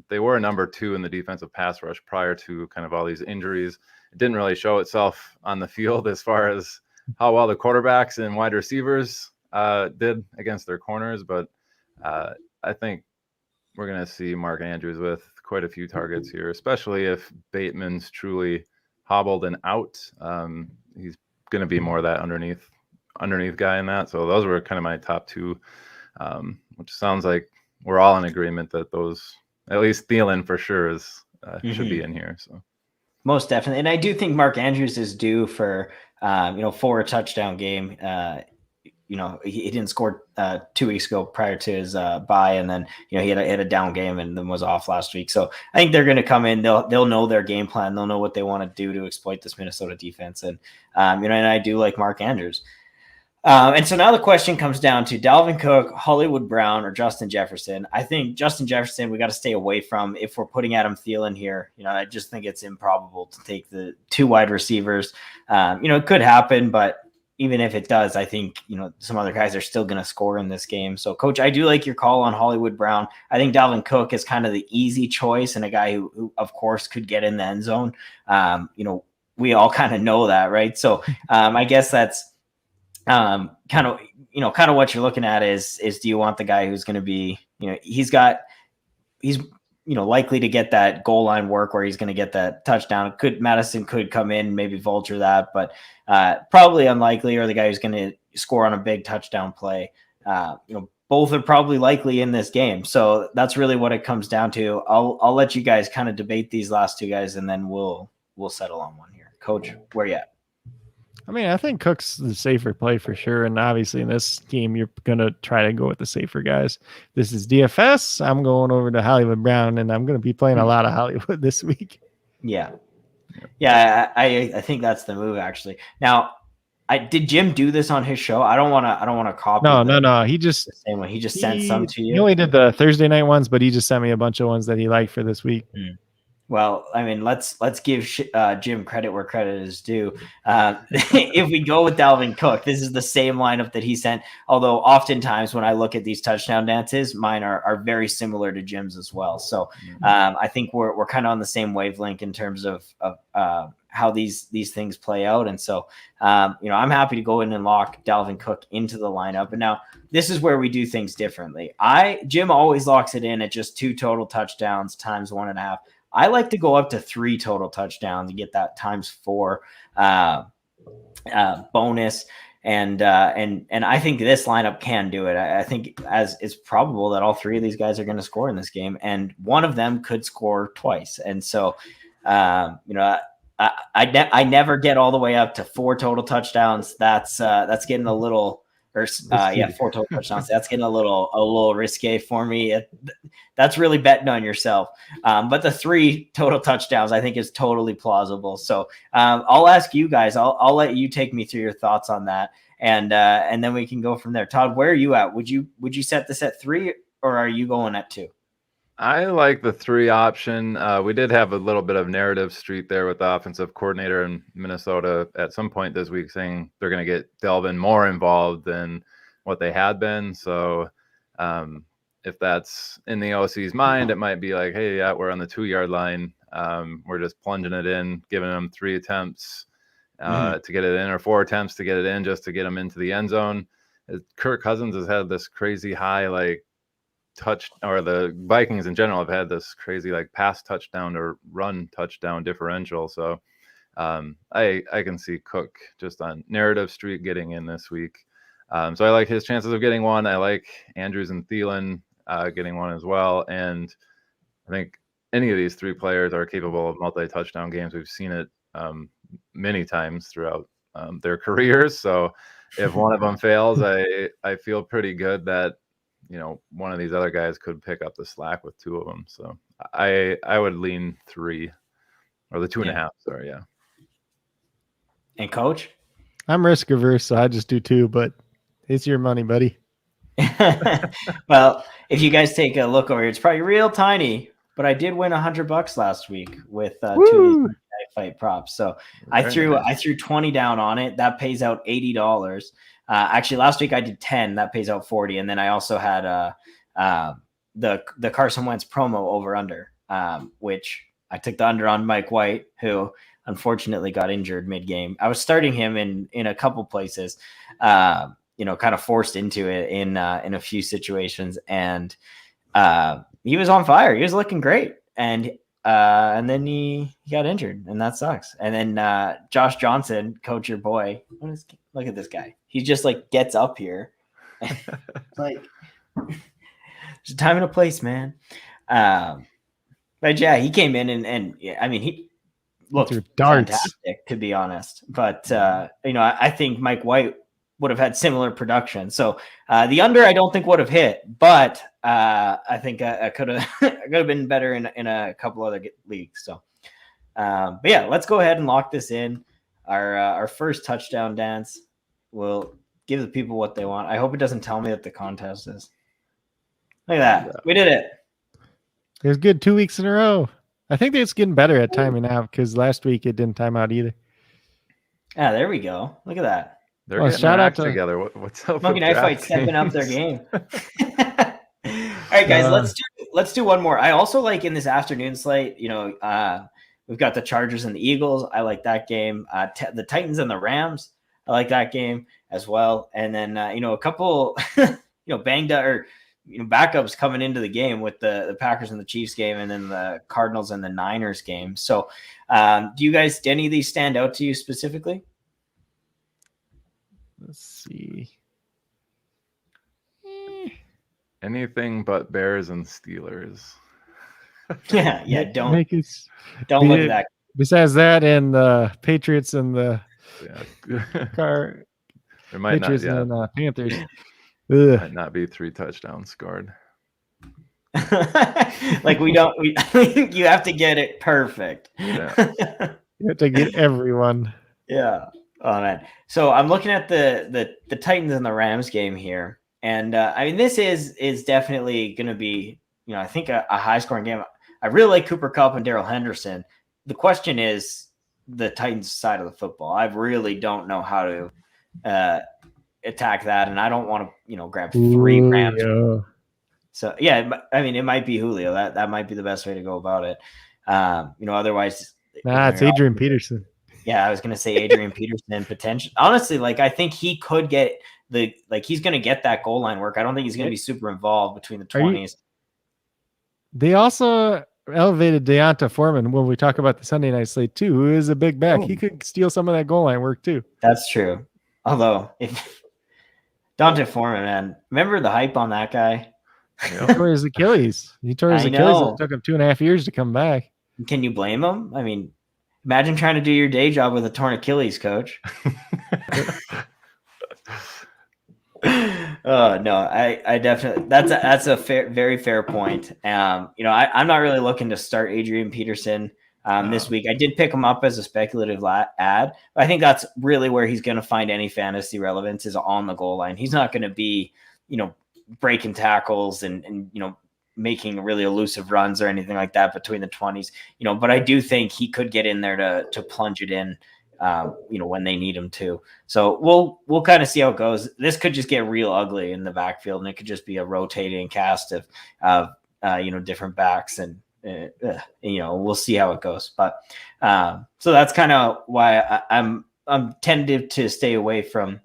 they were number 2 in the defensive pass rush prior to kind of all these injuries. It didn't really show itself on the field as far as how well the quarterbacks and wide receivers did against their corners. But I think we're going to see Mark Andrews with quite a few targets here, especially if Bateman's truly hobbled and out. He's going to be more of that underneath guy in that. So those were kind of my top 2, which sounds like we're all in agreement that those, at least Thielen for sure is should be in here. So most definitely. And I do think Mark Andrews is due for, for a touchdown game. He didn't score 2 weeks ago prior to his bye, and then he had a down game and then was off last week. So I think they're going to come in. They'll know their game plan. They'll know what they want to do to exploit this Minnesota defense. And and I do like Mark Andrews. And so now the question comes down to Dalvin Cook, Hollywood Brown, or Justin Jefferson. I think Justin Jefferson we got to stay away from if we're putting Adam Thielen here. I just think it's improbable to take the 2 wide receivers. It could happen, but even if it does, I think, some other guys are still going to score in this game. So, Coach, I do like your call on Hollywood Brown. I think Dalvin Cook is kind of the easy choice and a guy who of course, could get in the end zone. We all kind of know that, right? So I guess that's kind of what you're looking at is do you want the guy who's going to be, he's likely to get that goal line work where he's going to get that touchdown. Madison could come in, maybe vulture that, but probably unlikely, or the guy who's going to score on a big touchdown play. Both are probably likely in this game. So that's really what it comes down to. I'll let you guys kind of debate these last 2 guys, and then we'll settle on one here. Coach, where you at? I mean, I think Cook's the safer play for sure. And obviously in this game, you're going to try to go with the safer guys. This is DFS. I'm going over to Hollywood Brown, and I'm going to be playing a lot of Hollywood this week. Yeah. Yeah. I think that's the move, actually. Now, did Jim do this on his show? I don't want to copy. No. He just the same way. He just sent some to you. He only did the Thursday night ones, but he just sent me a bunch of ones that he liked for this week. Well, I mean, let's give Jim credit where credit is due. If we go with Dalvin Cook, this is the same lineup that he sent. Although oftentimes when I look at these touchdown dances, mine are very similar to Jim's as well. So I think we're kind of on the same wavelength in terms of how these things play out. And so, I'm happy to go in and lock Dalvin Cook into the lineup. And now this is where we do things differently. Jim always locks it in at just 2 total touchdowns times 1.5. I like to go up to 3 total touchdowns and get that times 4 bonus. And I think this lineup can do it. I think as it's probable that all 3 of these guys are going to score in this game, and one of them could score twice. And so, I never get all the way up to 4 total touchdowns. That's getting a little, 4 total touchdowns. That's getting a little risque for me. That's really betting on yourself. But the 3 total touchdowns, I think, is totally plausible. So I'll ask you guys. I'll let you take me through your thoughts on that, and then we can go from there. Todd, where are you at? Would you set this at 3, or are you going at 2? I like the 3 option. We did have a little bit of narrative street there with the offensive coordinator in Minnesota at some point this week saying they're going to get Dalvin more involved than what they had been. So if that's in the OC's mind, it might be like, hey, yeah, we're on the 2-yard line. We're just plunging it in, giving them 3 attempts to get it in, or 4 attempts to get it in, just to get them into the end zone. Kirk Cousins has had this crazy high, or the Vikings in general have had this crazy pass touchdown or run touchdown differential. So I can see Cook just on narrative street getting in this week. So I like his chances of getting one. I like Andrews and Thielen getting one as well. And I think any of these 3 players are capable of multi-touchdown games. We've seen it many times throughout their careers. So if one of them fails, I feel pretty good that one of these other guys could pick up the slack with 2 of them. So I would lean 3, or the 2.5. Sorry, yeah. And Coach? I'm risk averse, so I just do 2, but it's your money, buddy. Well, if you guys take a look over here, it's probably real tiny, but I did win $100 last week with 2 of these fight props. So I threw 20 down on it. That pays out $80. Actually, last week I did 10. That pays out 40. And then I also had the Carson Wentz promo over under, which I took the under on Mike White, who unfortunately got injured mid-game. I was starting him in a couple places, kind of forced into it in a few situations, and he was on fire. He was looking great, and then he got injured, and that sucks. And then Josh Johnson, coach your boy, look at this guy. He just like gets up here, like there's a time and a place, man. But yeah, he came in and I mean he looked fantastic, to be honest. But I think Mike White would have had similar production. So the under I don't think would have hit, but I think I could have been better in a couple other leagues. So but yeah, let's go ahead and lock this in. Our first touchdown dance will give the people what they want. I hope it doesn't tell me that the contest is. Look at that. We did it. It was good 2 weeks in a row. I think it's getting better at timing out because last week it didn't time out either. Ah, there we go. Look at that. They're getting shout out to together. What's up? Monkey Knife Fight stepping up their game. All right, guys, let's do one more. I also like in this afternoon slate, we've got the Chargers and the Eagles. I like that game. The Titans and the Rams. I like that game as well. And then a couple banged up or backups coming into the game with the Packers and the Chiefs game, and then the Cardinals and the Niners game. So do any of these stand out to you specifically? Let's see. Anything but Bears and Steelers. Yeah. Don't look at that. Besides that, and the Patriots and the Patriots and Panthers. Might not be 3 touchdowns scored. Like you have to get it perfect. Yeah. You have to get everyone. Yeah. Oh man. So I'm looking at the Titans and the Rams game here. And this is definitely going to be, I think a high scoring game. I really like Cooper Kupp and Darrell Henderson. The question is the Titans side of the football. I really don't know how to attack that, and I don't want to grab 3 Rams. Yeah. So yeah, it might be Julio. That might be the best way to go about it. Otherwise, it's Adrian Peterson. Yeah, I was gonna say Adrian Peterson potential. Honestly, I think he could get he's gonna get that goal line work. I don't think he's gonna be super involved between the 20s. They also elevated Deonta Foreman when we talk about the Sunday night slate too, who is a big back. He could steal some of that goal line work too. That's true. Although if Deonta Foreman, man, remember the hype on that guy? He tore his Achilles. It took him 2.5 years to come back. Can you blame him? Imagine trying to do your day job with a torn Achilles, coach. Oh no, I definitely that's a very fair point. I'm not really looking to start Adrian Peterson this week. I did pick him up as a speculative ad, but I think that's really where he's going to find any fantasy relevance is on the goal line. He's not going to be, breaking tackles and making really elusive runs or anything like that between the 20s, but I do think he could get in there to plunge it in, when they need him to. So we'll kind of see how it goes. This could just get real ugly in the backfield, and it could just be a rotating cast of different backs, and we'll see how it goes. But so that's kind of why I'm tentative to stay away from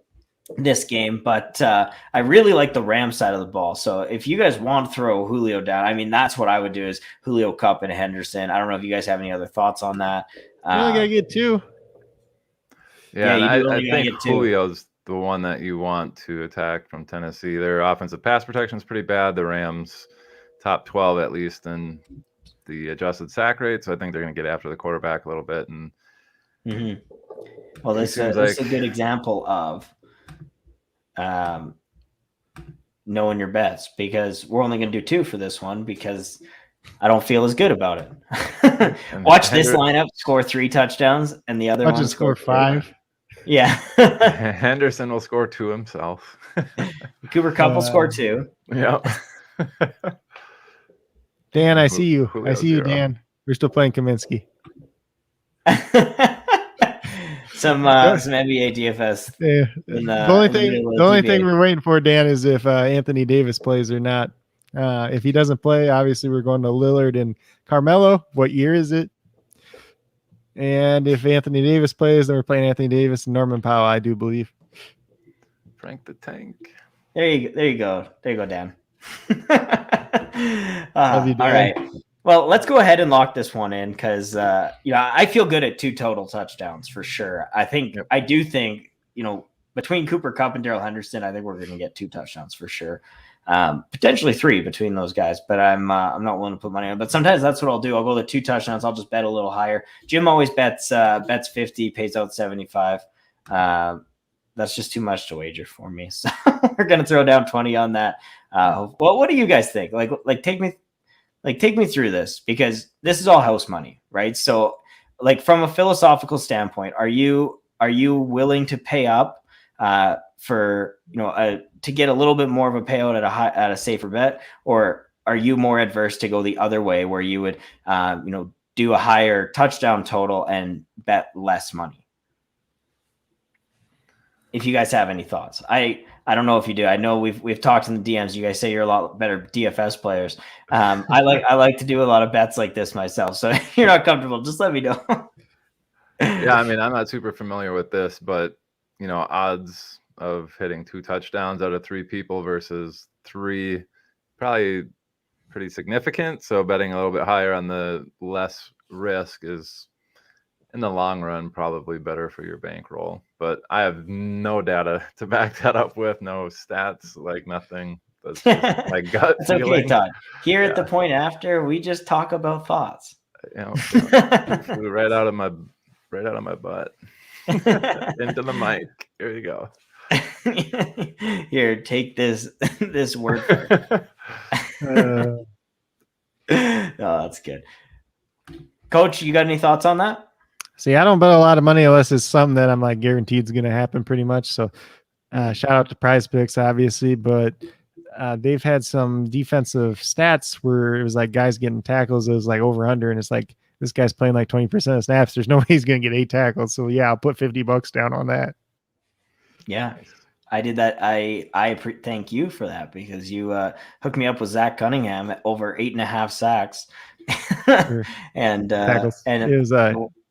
this game, but I really like the Rams side of the ball. So if you guys want to throw Julio down, that's what I would do is Julio, Kupp, and Henderson. I don't know if you guys have any other thoughts on that. You only gotta get 2. Yeah, I think Julio's the one that you want to attack from Tennessee. Their offensive pass protection is pretty bad. The Rams top 12 at least in the adjusted sack rate, so I think they're going to get after the quarterback a little bit. And well, this is a good example of knowing your bets, because we're only going to do 2 for this one because I don't feel as good about it. Watch this lineup score 3 touchdowns and the other one score 5. Yeah. Henderson will score 2 himself. Cooper Kupp will score 2. Yep. Dan, I see you. Julio I see you, 0. Dan. We're still playing Kaminsky. some NBA DFS. Yeah. The only thing we're waiting for, Dan, is if Anthony Davis plays or not. If he doesn't play, obviously we're going to Lillard and Carmelo. What year is it? And if Anthony Davis plays, then we're playing Anthony Davis and Norman Powell, I do believe. Frank the Tank. There you go, Dan. Love you, Dan. All right. Well, let's go ahead and lock this one in because I feel good at 2 total touchdowns for sure. I do think between Cooper Kupp and Darrell Henderson, I think we're going to get 2 touchdowns for sure. Potentially 3 between those guys, but I'm not willing to put money on. But sometimes that's what I'll do. I'll go the 2 touchdowns. I'll just bet a little higher. Jim always bets 50, pays out 75. That's just too much to wager for me. So we're gonna throw down 20 on that. Well, what do you guys think? Like take me through this because this is all house money, right? So from a philosophical standpoint, are you willing to pay up for to get a little bit more of a payout at a safer bet, or are you more adverse to go the other way where you would do a higher touchdown total and bet less money? If you guys have any thoughts, I don't know if you do. I know we've talked in the DMs. You guys say you're a lot better DFS players. I like to do a lot of bets like this myself. So if you're not comfortable, just let me know. Yeah, I mean, I'm not super familiar with this, but odds of hitting 2 touchdowns out of 3 people versus 3, probably pretty significant. So betting a little bit higher on the less risk is, in the long run, probably better for your bankroll. But I have no data to back that up with, no stats, nothing. That's just my gut It's feeling. okay, Todd. Here at the point after, we just talk about thoughts. Flew right out of my butt into the mic. Here you go. Here, take this word. No, that's good. Coach, you got any thoughts on that? See, I don't bet a lot of money unless it's something that I'm guaranteed is going to happen pretty much. So shout out to Prize Picks, obviously, but they've had some defensive stats where it was guys getting tackles. It was over under, and it's this guy's playing 20% of snaps. There's no way he's going to get 8 tackles. So yeah, I'll put $50 down on that. Yeah, I did that. I thank you for that because you hooked me up with Zach Cunningham at over 8.5 sacks. Sure. and tackles. And it was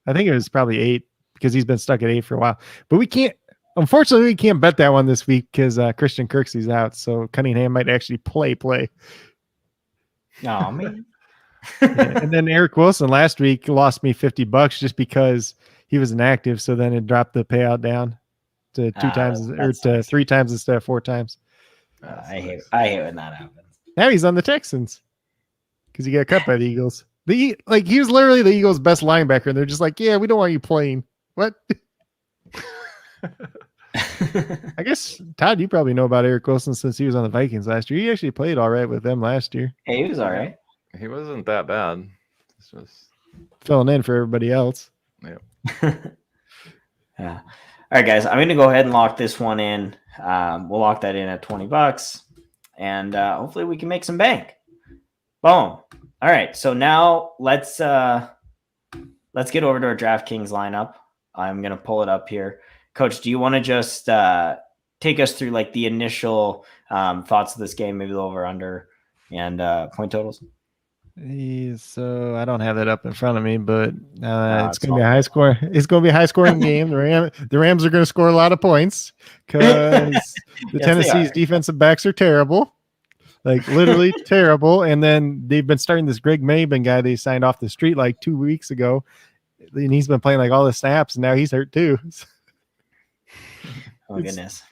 I think it was probably 8 because he's been stuck at 8 for a while. But unfortunately, we can't bet that one this week because Christian Kirksey's out. So Cunningham might actually play. Oh, man. Yeah. And then Eric Wilson last week lost me $50 just because he was inactive. So then it dropped the payout down to 2 times or to 3 times instead of 4 times. I hate when that happens. Now he's on the Texans because he got cut by the Eagles. He was literally the Eagles' best linebacker, and they're just yeah, we don't want you playing. What? I guess, Todd, you probably know about Eric Wilson since he was on the Vikings last year. He actually played all right with them last year. Hey, he was all right. He wasn't that bad. It's just filling in for everybody else. Yeah. Yeah. All right, guys, I'm going to go ahead and lock this one in. We'll lock that in at $20, and hopefully we can make some bank. Boom. All right, so now let's get over to our DraftKings lineup. I'm going to pull it up here. Coach, do you want to just take us through the initial thoughts of this game, maybe the over under and point totals? So I don't have that up in front of me, but it's going to be a high score. It's going to be a high scoring game. The Rams are going to score a lot of points because the Tennessee's defensive backs are terrible. Literally terrible. And then they've been starting this Greg Maben guy they signed off the street 2 weeks ago. And he's been playing all the snaps, and now he's hurt too. Oh, goodness.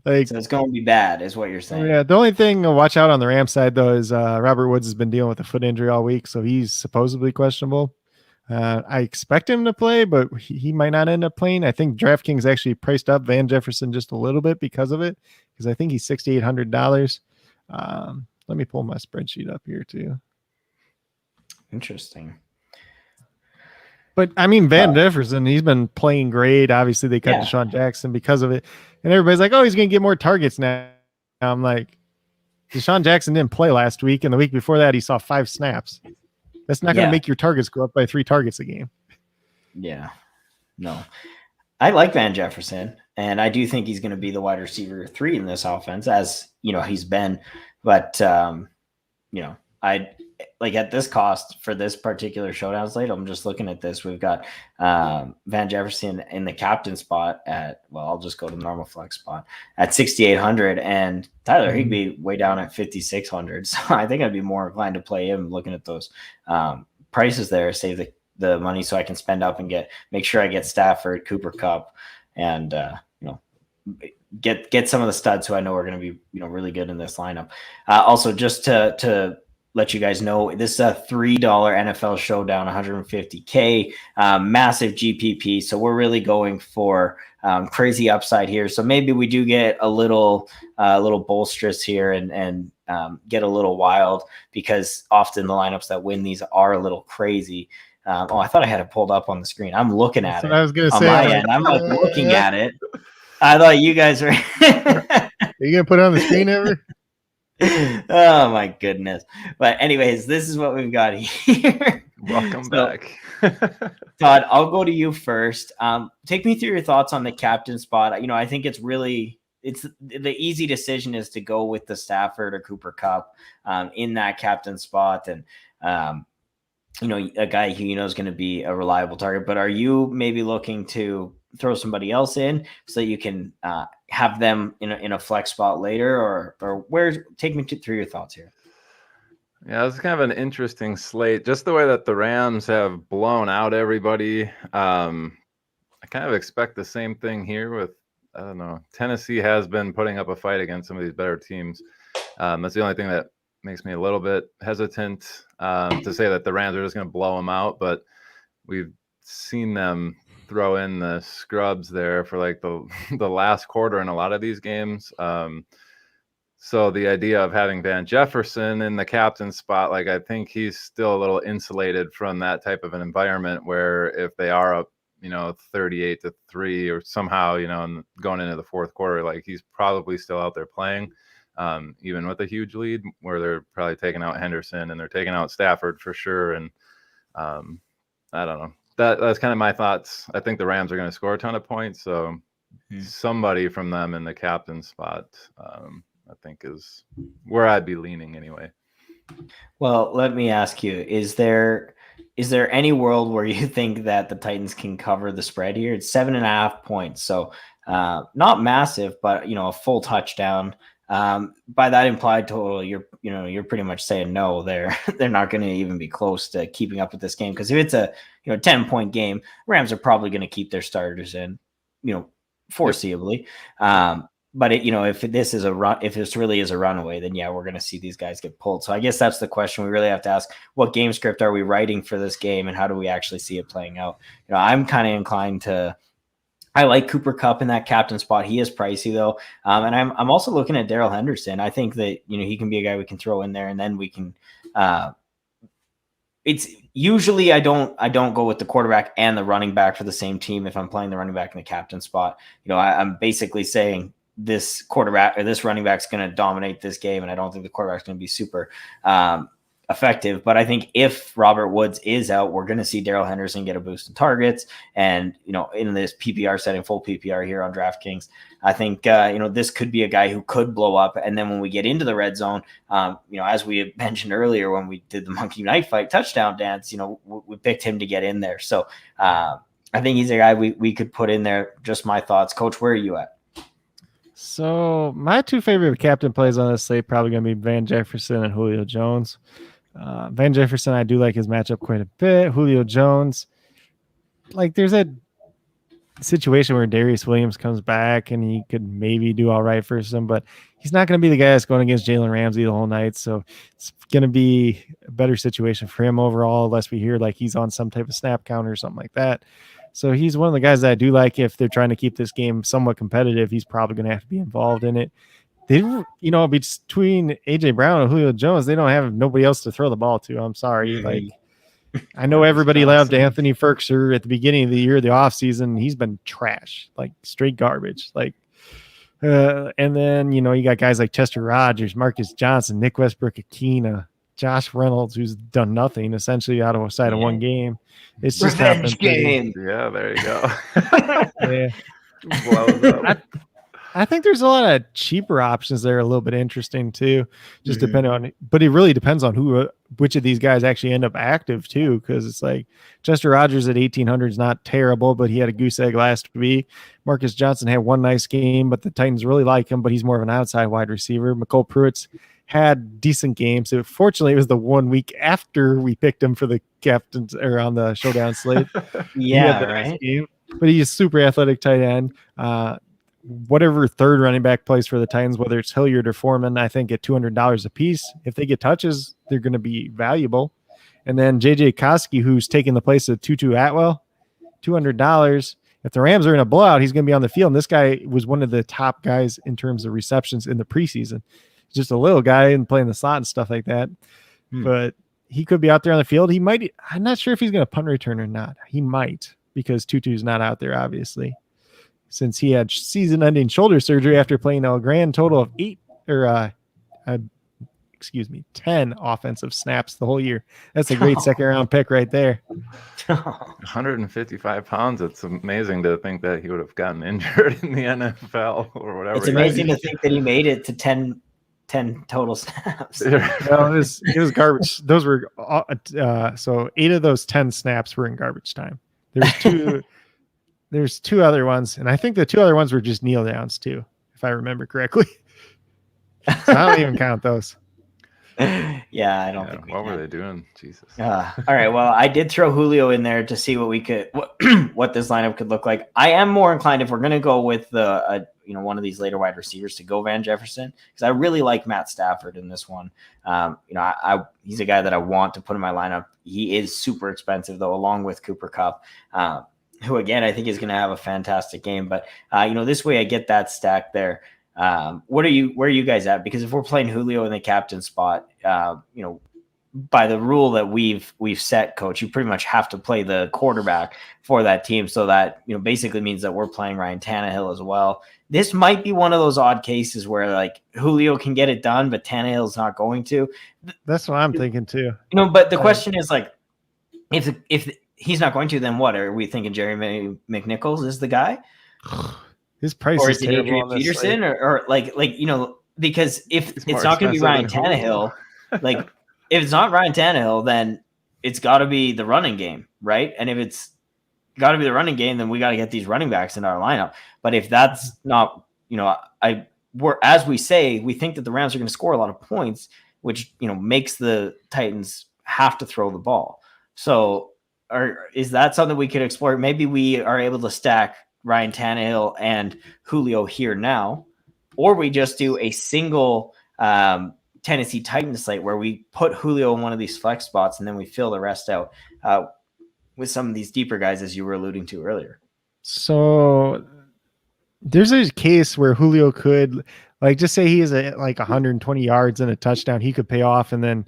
So it's going to be bad is what you're saying. Yeah, the only thing to watch out on the Rams side, though, is Robert Woods has been dealing with a foot injury all week, so he's supposedly questionable. I expect him to play, but he might not end up playing. I think DraftKings actually priced up Van Jefferson just a little bit because of it, because I think he's $6,800. Let me pull my spreadsheet up here too. Interesting. But I mean, Van Jefferson, he's been playing great. Obviously, they cut Deshaun Jackson because of it, and everybody's like, "Oh, he's going to get more targets now." I'm like, Deshaun Jackson didn't play last week, and the week before that, he saw 5 snaps. That's not going to make your targets go up by 3 targets a game. Yeah, no, I like Van Jefferson, and I do think he's going to be the wide receiver 3 in this offense, as he's been. But I like at this cost for this particular showdown slate. I'm just looking at this. We've got Van Jefferson in the captain spot at, well, I'll just go to the normal flex spot at 6,800, and Tyler Higbee way down at 5,600. So I think I'd be more inclined to play him looking at those prices there, save the money so I can spend up and make sure I get Stafford, Cooper Kupp, and get some of the studs who I know are going to be really good in this lineup. Also, just to let you guys know, this is a $3 NFL Showdown, 150K, massive GPP. So we're really going for crazy upside here. So maybe we do get a little bolsterous here and get a little wild, because often the lineups that win these are a little crazy. I thought I had it pulled up on the screen. I'm looking at it. I was going to on say, my end. I'm like looking at it. I thought you guys were. Are you going to put it on the screen ever? Oh my goodness. But anyways, this is what we've got here. Welcome back. Todd, I'll go to you first. Take me through your thoughts on the captain spot. I think it's the easy decision is to go with the Stafford or Cooper Kupp in that captain spot, and a guy who is going to be a reliable target. But are you maybe looking to throw somebody else in so that you can have them in a flex spot later, or take me through your thoughts here? Yeah, it's kind of an interesting slate. Just the way that the Rams have blown out everybody. I kind of expect the same thing here with, I don't know, Tennessee has been putting up a fight against some of these better teams. That's the only thing that makes me a little bit hesitant to say that the Rams are just going to blow them out, but we've seen them throw in the scrubs there for like the last quarter in a lot of these games. So the idea of having Van Jefferson in the captain spot, like I think he's still a little insulated from that type of an environment where if they are up, 38-3 or somehow, going into the fourth quarter, like he's probably still out there playing, even with a huge lead, where they're probably taking out Henderson and they're taking out Stafford for sure. And I don't know. That's kind of my thoughts. I think the Rams are going to score a ton of points, so somebody from them in the captain spot, I think is where I'd be leaning anyway. Well, let me ask you: Is there any world where you think that the Titans can cover the spread here? It's 7.5 points, so not massive, but a full touchdown. By that implied total, you're pretty much saying no. They're not going to even be close to keeping up with this game, because if it's a 10-point game, Rams are probably going to keep their starters in, foreseeably. But if this really is a runaway, then we're going to see these guys get pulled. So I guess that's the question we really have to ask: what game script are we writing for this game, and how do we actually see it playing out? I'm kind of inclined to. I like Cooper Kupp in that captain spot. He is pricey though, and I'm also looking at Darrell Henderson. I think that he can be a guy we can throw in there, and then we can. It's usually I don't go with the quarterback and the running back for the same team if I'm playing the running back in the captain spot. I'm basically saying this quarterback or this running back is going to dominate this game, and I don't think the quarterback is going to be super effective. But I think if Robert Woods is out, we're going to see Darrell Henderson get a boost in targets. And, in this PPR setting, full PPR here on DraftKings, I think, this could be a guy who could blow up. And then when we get into the red zone, as we had mentioned earlier, when we did the Monkey Knife Fight touchdown dance, we picked him to get in there. So I think he's a guy we could put in there. Just my thoughts. Coach, where are you at? So my 2 favorite captain plays on this slate probably going to be Van Jefferson and Julio Jones. Van Jefferson, I do like his matchup quite a bit. Julio Jones, like there's that situation where Darius Williams comes back and he could maybe do all right for some, but he's not going to be the guy that's going against Jalen Ramsey the whole night. So it's going to be a better situation for him overall, unless we hear like he's on some type of snap counter or something like that. So he's one of the guys that I do like. If they're trying to keep this game somewhat competitive, he's probably going to have to be involved in it. They, between AJ Brown and Julio Jones, they don't have nobody else to throw the ball to. I'm sorry. Like I know everybody loved Anthony Ferkser at the beginning of the year, the offseason. He's been trash, like straight garbage. And then, you got guys like Chester Rogers, Marcus Johnson, Nick Westbrook-Akina, Josh Reynolds, who's done nothing essentially outside of one game. It's just revenge game. Yeah, there you go. Yeah. Blows up. I think there's a lot of cheaper options that are a little bit interesting too, just depending on, but it really depends on which of these guys actually end up active too. Cause it's like Chester Rogers at 1,800 is not terrible, but he had a goose egg last week. Marcus Johnson had one nice game, but the Titans really like him, but he's more of an outside wide receiver. McCole Pruitt's had decent games. So fortunately it was the 1 week after we picked him for the captains or on the Showdown slate. Yeah. Right. Game, but he's a super athletic tight end. Whatever third running back plays for the Titans, whether it's Hilliard or Foreman, I think at $200 a piece, if they get touches, they're going to be valuable. And then JJ Koski, who's taking the place of Tutu Atwell, $200. If the Rams are in a blowout, he's going to be on the field. And this guy was one of the top guys in terms of receptions in the preseason. Just a little guy and playing the slot and stuff like that. But he could be out there on the field. He might. I'm not sure if he's going to punt return or not. He might, because Tutu's not out there, obviously, since he had season-ending shoulder surgery after playing a grand total of 10 offensive snaps the whole year. That's a great second-round pick right there. 155 pounds. It's amazing to think that he would have gotten injured in the NFL or whatever. It's amazing to think that he made it to 10 total snaps. No, it was garbage. Those were so 8 of those 10 snaps were in garbage time. There's two other ones, and I think the 2 other ones were just kneel downs too, if I remember correctly. So I don't even count those. Yeah, I don't think. What were they doing? Jesus. All right. Well, I did throw Julio in there to see what this lineup could look like. I am more inclined, if we're going to go with one of these later wide receivers, to go Van Jefferson, because I really like Matt Stafford in this one. He's a guy that I want to put in my lineup. He is super expensive though, along with Cooper Kupp, who again I think is going to have a fantastic game. But this way I get that stack there. Where are you guys at? Because if we're playing Julio in the captain spot, by the rule that we've set, Coach, you pretty much have to play the quarterback for that team. So that, basically means that we're playing Ryan Tannehill as well. This might be one of those odd cases where like Julio can get it done, but Tannehill's not going to. That's what I'm thinking too. But the question is like, if he's not going to, then what? Are we thinking Jerry McNichols is the guy? His price or is it Adrian Peterson or because if it's not going to be Ryan Tannehill, like if it's not Ryan Tannehill, then it's got to be the running game, right? And if it's got to be the running game, then we got to get these running backs in our lineup. But if that's not, as we say, we think that the Rams are going to score a lot of points, which makes the Titans have to throw the ball. So, is that something we could explore? Maybe we are able to stack Ryan Tannehill and Julio here now, or we just do a single Tennessee Titans slate where we put Julio in one of these flex spots and then we fill the rest out with some of these deeper guys, as you were alluding to earlier. So there's a case where Julio could, just say he is at 120 yards and a touchdown, he could pay off, and then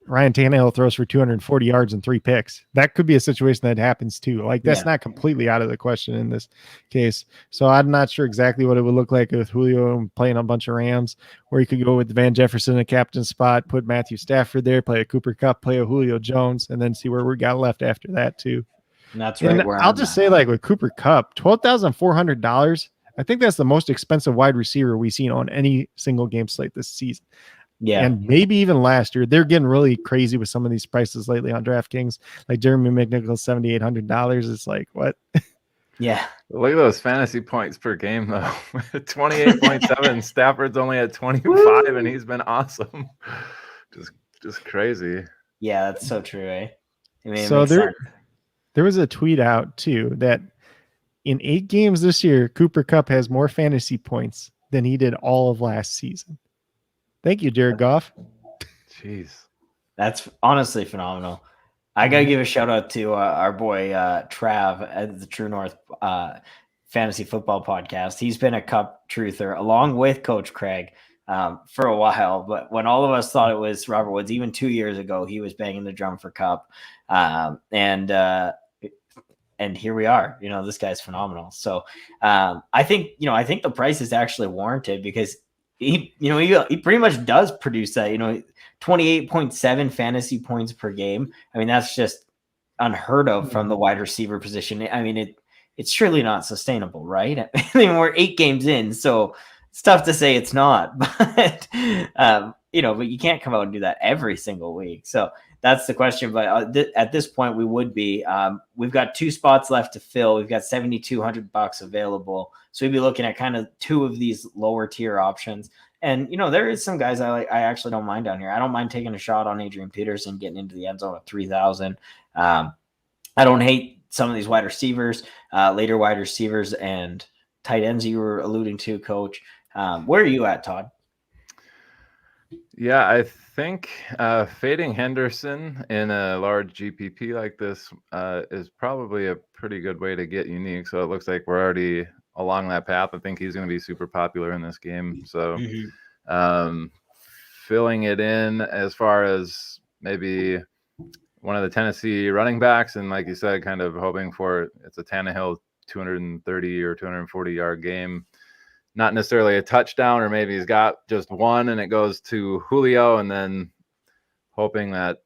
Ryan Tannehill throws for 240 yards and 3 picks. That could be a situation that happens too. That's not completely out of the question in this case. So I'm not sure exactly what it would look like with Julio playing a bunch of Rams, or you could go with Van Jefferson in a captain spot, put Matthew Stafford there, play a Cooper Kupp, play a Julio Jones, and then see where we got left after that too. And that's right. And I'll just say with Cooper Kupp, $12,400. I think that's the most expensive wide receiver we've seen on any single game slate this season. Yeah. And maybe even last year. They're getting really crazy with some of these prices lately on DraftKings. Like Jeremy McNichols, $7,800. It's like, what? Yeah. Look at those fantasy points per game, though. 28.7. Stafford's only at 25, and he's been awesome. Just crazy. Yeah, that's so true, eh? So there was a tweet out, too, that in 8 games this year, Cooper Kupp has more fantasy points than he did all of last season. Thank you, Jared Goff. Jeez. That's honestly phenomenal. I got to give a shout out to our boy Trav at the True North Fantasy Football Podcast. He's been a Cup truther along with Coach Craig for a while. But when all of us thought it was Robert Woods, even 2 years ago, he was banging the drum for Cup. And here we are. This guy's phenomenal. So I think the price is actually warranted because he pretty much does produce that. 28.7 fantasy points per game. I mean, that's just unheard of from the wide receiver position. I mean, it's surely not sustainable, right? I mean, we're 8 games in, so it's tough to say it's not. But but you can't come out and do that every single week. So that's the question. But at this point, we would be. We've got 2 spots left to fill. We've got $7,200 available. So we'd be looking at kind of 2 of these lower tier options. And, there is some guys I actually don't mind down here. I don't mind taking a shot on Adrian Peterson, getting into the end zone at 3,000. I don't hate some of these wide receivers, later wide receivers and tight ends you were alluding to, Coach. Where are you at, Todd? Yeah, I think fading Henderson in a large GPP like this is probably a pretty good way to get unique. So it looks like we're already along that path. I think he's going to be super popular in this game. So filling it in as far as maybe one of the Tennessee running backs, and like you said, kind of hoping for it's a Tannehill 230 or 240 yard game. Not necessarily a touchdown, or maybe he's got just one and it goes to Julio, and then hoping that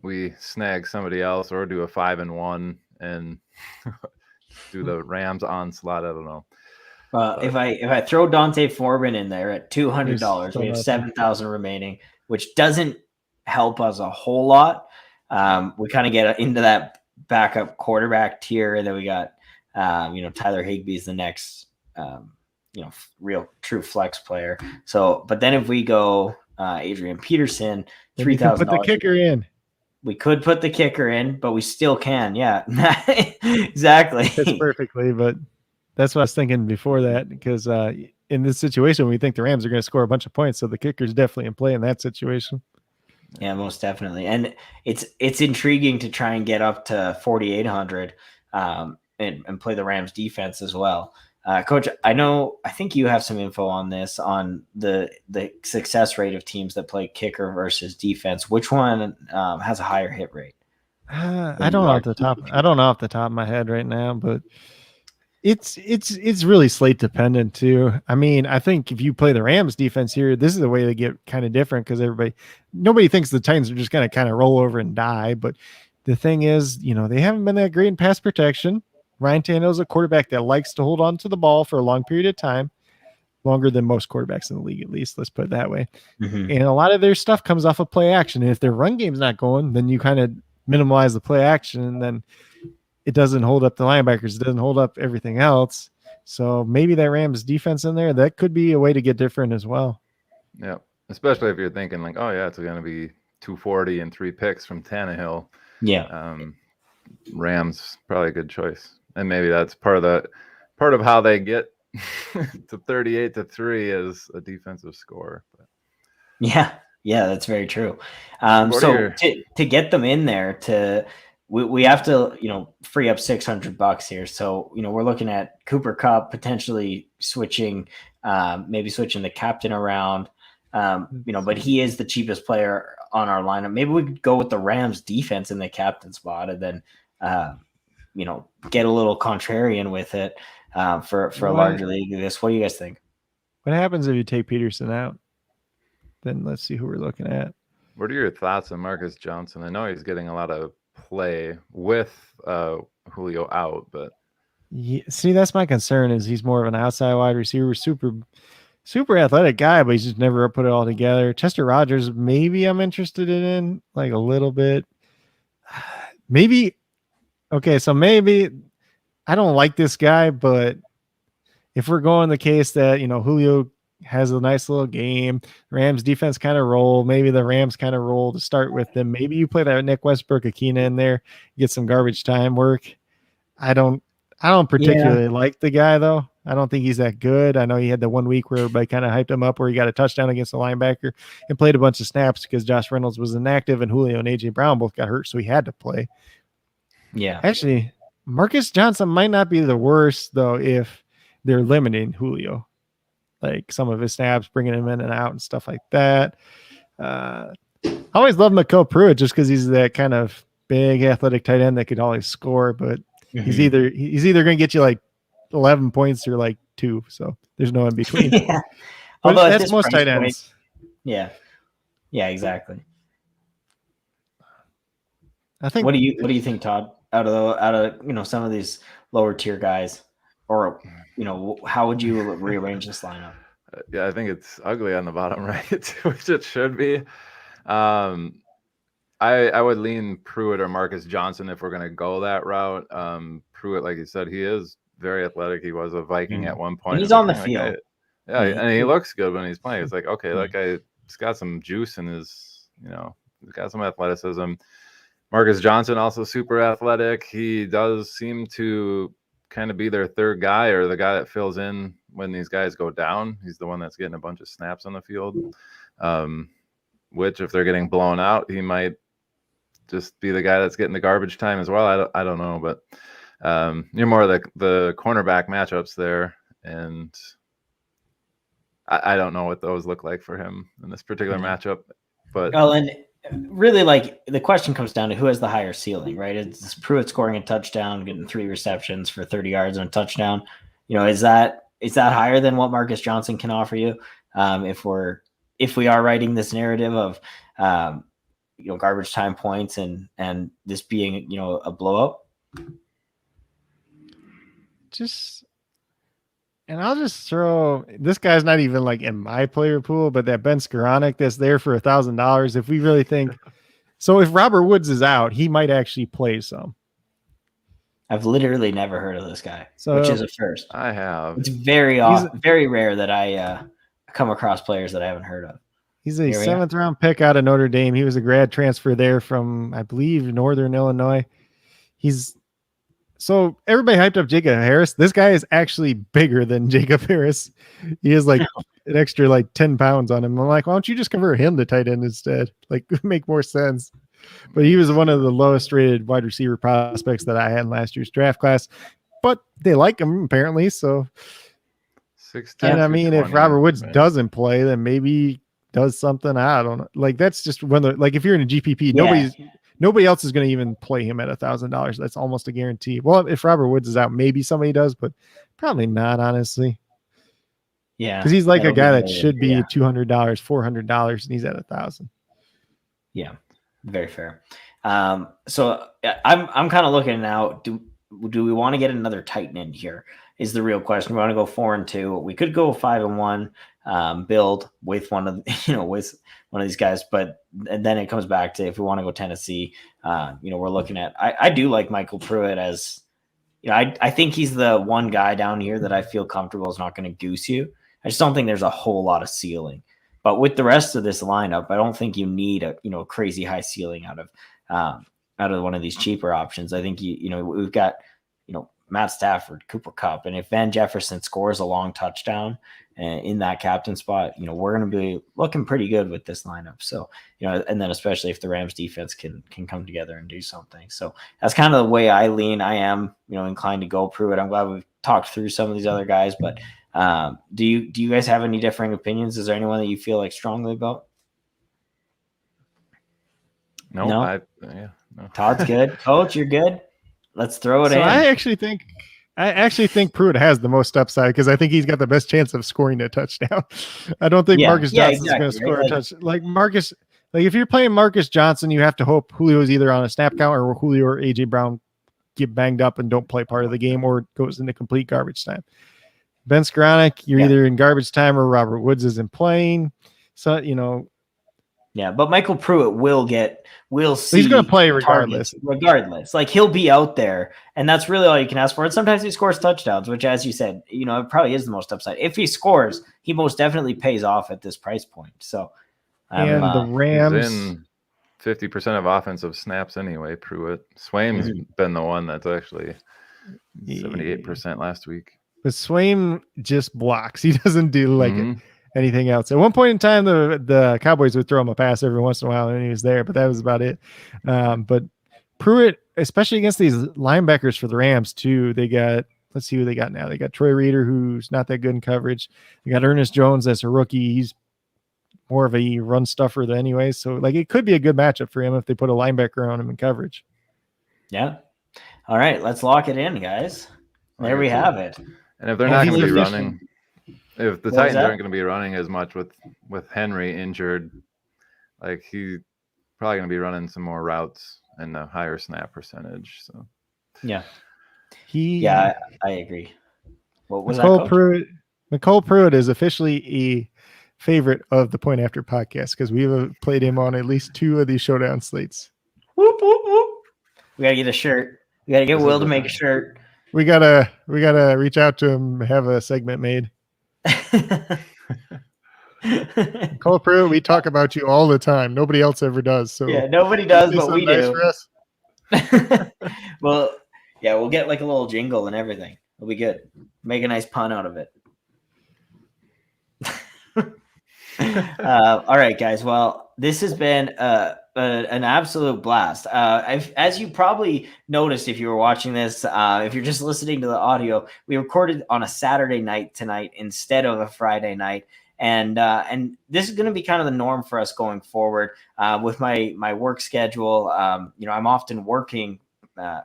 we snag somebody else or do a 5-1 and do the Rams onslaught. I don't know. If I throw Dante Foreman in there at $200, we have 7,000 remaining, which doesn't help us a whole lot. We kind of get into that backup quarterback tier, and then we got Tyler Higbee's the next real true flex player. So, but then if we go Adrian Peterson, $3,000. Put the kicker in. We could put the kicker in, but we still can. Yeah, exactly. That's perfectly. But that's what I was thinking before that, because in this situation, we think the Rams are going to score a bunch of points. So the kicker's definitely in play in that situation. Yeah, most definitely. And it's intriguing to try and get up to 4,800 and play the Rams defense as well. Coach, I think you have some info on this, on the success rate of teams that play kicker versus defense. Which one has a higher hit rate? I don't know off the top of my head right now, but it's really slate dependent too. I mean, I think if you play the Rams defense here, this is the way to get kind of different, because nobody thinks the Titans are just going to kind of roll over and die. But the thing is, they haven't been that great in pass protection. Ryan Tannehill's a quarterback that likes to hold on to the ball for a long period of time, longer than most quarterbacks in the league, at least. Let's put it that way. Mm-hmm. And a lot of their stuff comes off of play action. And if their run game's not going, then you kind of minimize the play action, and then it doesn't hold up the linebackers. It doesn't hold up everything else. So maybe that Rams defense in there, that could be a way to get different as well. Yeah, especially if you're thinking like, oh yeah, it's going to be 240 and 3 picks from Tannehill. Yeah. Rams probably a good choice. And maybe that's part of how they get to 38-3 is a defensive score. But. Yeah, that's very true. To get them in there, we have to free up $600 here. So we're looking at Cooper Kupp potentially switching the captain around. But he is the cheapest player on our lineup. Maybe we could go with the Rams defense in the captain spot, and then get a little contrarian with it for a larger league like this. What do you guys think? What happens if you take Peterson out? Then let's see who we're looking at. What are your thoughts on Marcus Johnson? I know he's getting a lot of play with Julio out, but see, that's my concern. Is he's more of an outside wide receiver, super athletic guy, but he's just never put it all together. Chester Rogers, maybe I'm interested in like a little bit. Maybe. Okay, so maybe I don't like this guy, but if we're going the case that, Julio has a nice little game, Rams defense kind of roll, maybe the Rams kind of roll to start with them. Maybe you play that Nick Westbrook-Akina in there, get some garbage time work. I don't particularly like the guy, though. I don't think he's that good. I know he had the 1 week where everybody kind of hyped him up, where he got a touchdown against the linebacker and played a bunch of snaps because Josh Reynolds was inactive and Julio and A.J. Brown both got hurt, so he had to play. Yeah. Actually, Marcus Johnson might not be the worst, though, if they're limiting Julio. like some of his snaps, bringing him in and out and stuff like that. I always love Mikael Pruitt just because he's that kind of big athletic tight end that could always score, but he's either going to get you like 11 points or like 2. So there's no in between. Yeah. But Although that's most tight ends. Yeah. Yeah, exactly. I think. What do you think, Todd? Out of some of these lower tier guys, or how would you rearrange this lineup? Yeah, I think it's ugly on the bottom right, which it should be. I would lean Pruitt or Marcus Johnson if we're going to go that route. Pruitt, like you said, he is very athletic. He was a Viking at one point. And he's on the field. And he looks good when he's playing. It's like, okay, that guy's got some juice in his, he's got some athleticism. Marcus Johnson, also super athletic. He does seem to kind of be their third guy or the guy that fills in when these guys go down. He's the one that's getting a bunch of snaps on the field, which if they're getting blown out, he might just be the guy that's getting the garbage time as well. I don't know, but you're more the cornerback matchups there, and I don't know what those look like for him in this particular matchup. But and really, like, the question comes down to who has the higher ceiling, right? It's Pruitt scoring a touchdown, getting 3 receptions for 30 yards and a touchdown. Is that higher than what Marcus Johnson can offer you? If we are writing this narrative of garbage time points and this being a blowout. And I'll just throw, this guy's not even like in my player pool, but that Ben Skoranek that's there for $1,000. If we really think, so if Robert Woods is out, he might actually play some. I've literally never heard of this guy, so, which is a first. I have. It's very rare that I come across players that I haven't heard of. He's a 7th round pick out of Notre Dame. He was a grad transfer there from, I believe, Northern Illinois. So everybody hyped up Jacob Harris. This guy is actually bigger than Jacob Harris. He has like an extra like 10 pounds on him. I'm like, why don't you just convert him to tight end instead? Like, make more sense. But he was one of the lowest rated wide receiver prospects that I had in last year's draft class. But they like him apparently. So, 16, and I mean, if Robert Woods doesn't play, then maybe does something. I don't know. Like, that's just when if you're in a GPP, nobody else is going to even play him at $1,000. That's almost a guarantee. Well, if Robert Woods is out, maybe somebody does, but probably not, honestly. Yeah, because he's like a guy that should be $200, $400, and he's at $1,000. Yeah, very fair. So I'm kind of looking now. Do we want to get another tight end here? Is the real question. We want to go 4-2. We could go 5-1. Build with one of these guys, and then it comes back to if we want to go Tennessee. We're looking at. I do like Mikael Pruitt as. I think he's the one guy down here that I feel comfortable is not going to goose you. I just don't think there's a whole lot of ceiling. But with the rest of this lineup, I don't think you need a crazy high ceiling out of one of these cheaper options. I think we've got Matt Stafford, Cooper Kupp, and if Van Jefferson scores a long touchdown in that captain spot, we're going to be looking pretty good with this lineup. So, and then especially if the Rams defense can come together and do something. So that's kind of the way I lean. I am, inclined to go Pruitt. I'm glad we've talked through some of these other guys, but do you guys have any differing opinions? Is there anyone that you feel like strongly about? No. No. Todd's good. Coach, you're good. Let's throw it in. I actually think Pruitt has the most upside because I think he's got the best chance of scoring a touchdown. I don't think Marcus Johnson's going to score a touch. Like Marcus, if you're playing Marcus Johnson, you have to hope Julio's either on a snap count or Julio or AJ Brown get banged up and don't play part of the game or goes into complete garbage time. Ben Skoranek, you're either in garbage time or Robert Woods isn't playing. So, Yeah, but Mikael Pruitt we'll see. He's going to play regardless. Like, he'll be out there, and that's really all you can ask for. And sometimes he scores touchdowns, which, as you said, it probably is the most upside. If he scores, he most definitely pays off at this price point. So, and the Rams he's in 50% of offensive snaps anyway. Pruitt, Swaim's been the one that's actually 78% last week. But Swaim just blocks. He doesn't do anything else. At one point in time, the Cowboys would throw him a pass every once in a while, and he was there, but that was about it. But Pruitt, especially against these linebackers for the Rams too, they got let's see who they got now. They got Troy Reader, who's not that good in coverage. They got Ernest Jones, that's a rookie. He's more of a run stuffer than anyways. So like it could be a good matchup for him if they put a linebacker on him in coverage. Yeah. All right, let's lock it in, guys. There we have it. And if they're not going to be efficient. running, if the What was Titans that? aren't going to be running as much with Henry injured, like he's probably going to be running some more routes and a higher snap percentage. So Yeah. I agree. What was Nicole that, Coach? Pruitt? Nicole Pruitt is officially a favorite of the Point After podcast because we've played him on at least 2 of these Showdown slates. Whoop, whoop, whoop. We gotta get a shirt. We gotta get Will to make a shirt. We gotta reach out to him, have a segment made. Nicole Pruitt, we talk about you all the time. Nobody else ever does. So yeah, nobody does, but we nice do. For us. Well, yeah, we'll get like a little jingle and everything. It'll be good. Make a nice pun out of it. All right, guys. Well, this has been an absolute blast. As you probably noticed if you were watching this, if you're just listening to the audio, we recorded on a Saturday night tonight instead of a Friday night. And this is going to be kind of the norm for us going forward with my work schedule. I'm often working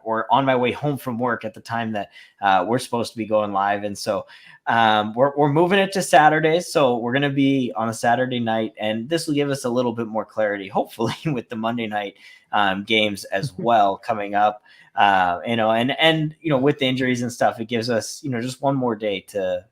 or on my way home from work at the time that we're supposed to be going live. And so we're moving it to Saturdays. So we're going to be on a Saturday night, and this will give us a little bit more clarity, hopefully with the Monday night games as well coming up. And with the injuries and stuff, it gives us, just one more day to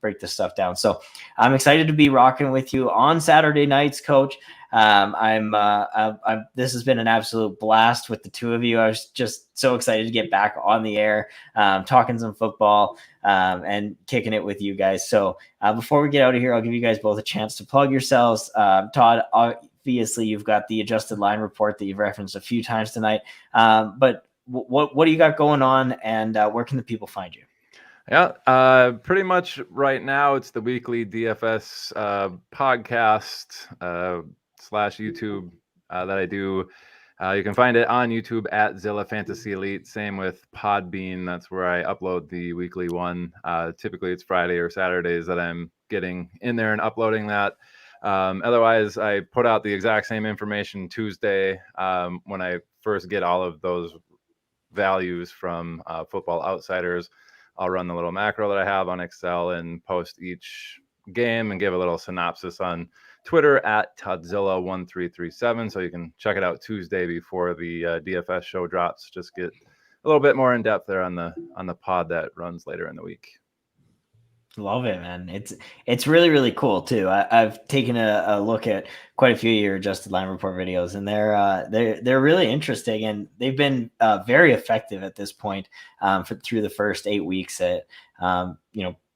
break this stuff down. So I'm excited to be rocking with you on Saturday nights, Coach. This has been an absolute blast with the 2 of you. I was just so excited to get back on the air, talking some football, and kicking it with you guys. So before we get out of here, I'll give you guys both a chance to plug yourselves. Todd, obviously you've got the adjusted line report that you've referenced a few times tonight. But what do you got going on, and where can the people find you? Yeah, pretty much right now it's the weekly DFS podcast / YouTube that I do. You can find it on YouTube at Zilla Fantasy Elite. Same with Podbean. That's where I upload the weekly one. Typically it's Friday or Saturdays that I'm getting in there and uploading that. Otherwise, I put out the exact same information Tuesday when I first get all of those values from Football Outsiders. I'll run the little macro that I have on Excel and post each game and give a little synopsis on Twitter at Todzilla1337. So you can check it out Tuesday before the DFS show drops. Just get a little bit more in depth there on the pod that runs later in the week. Love it, man. It's really, really cool too. I've taken a look at quite a few of your adjusted line report videos, and they're really interesting, and they've been very effective at this point through the first 8 weeks at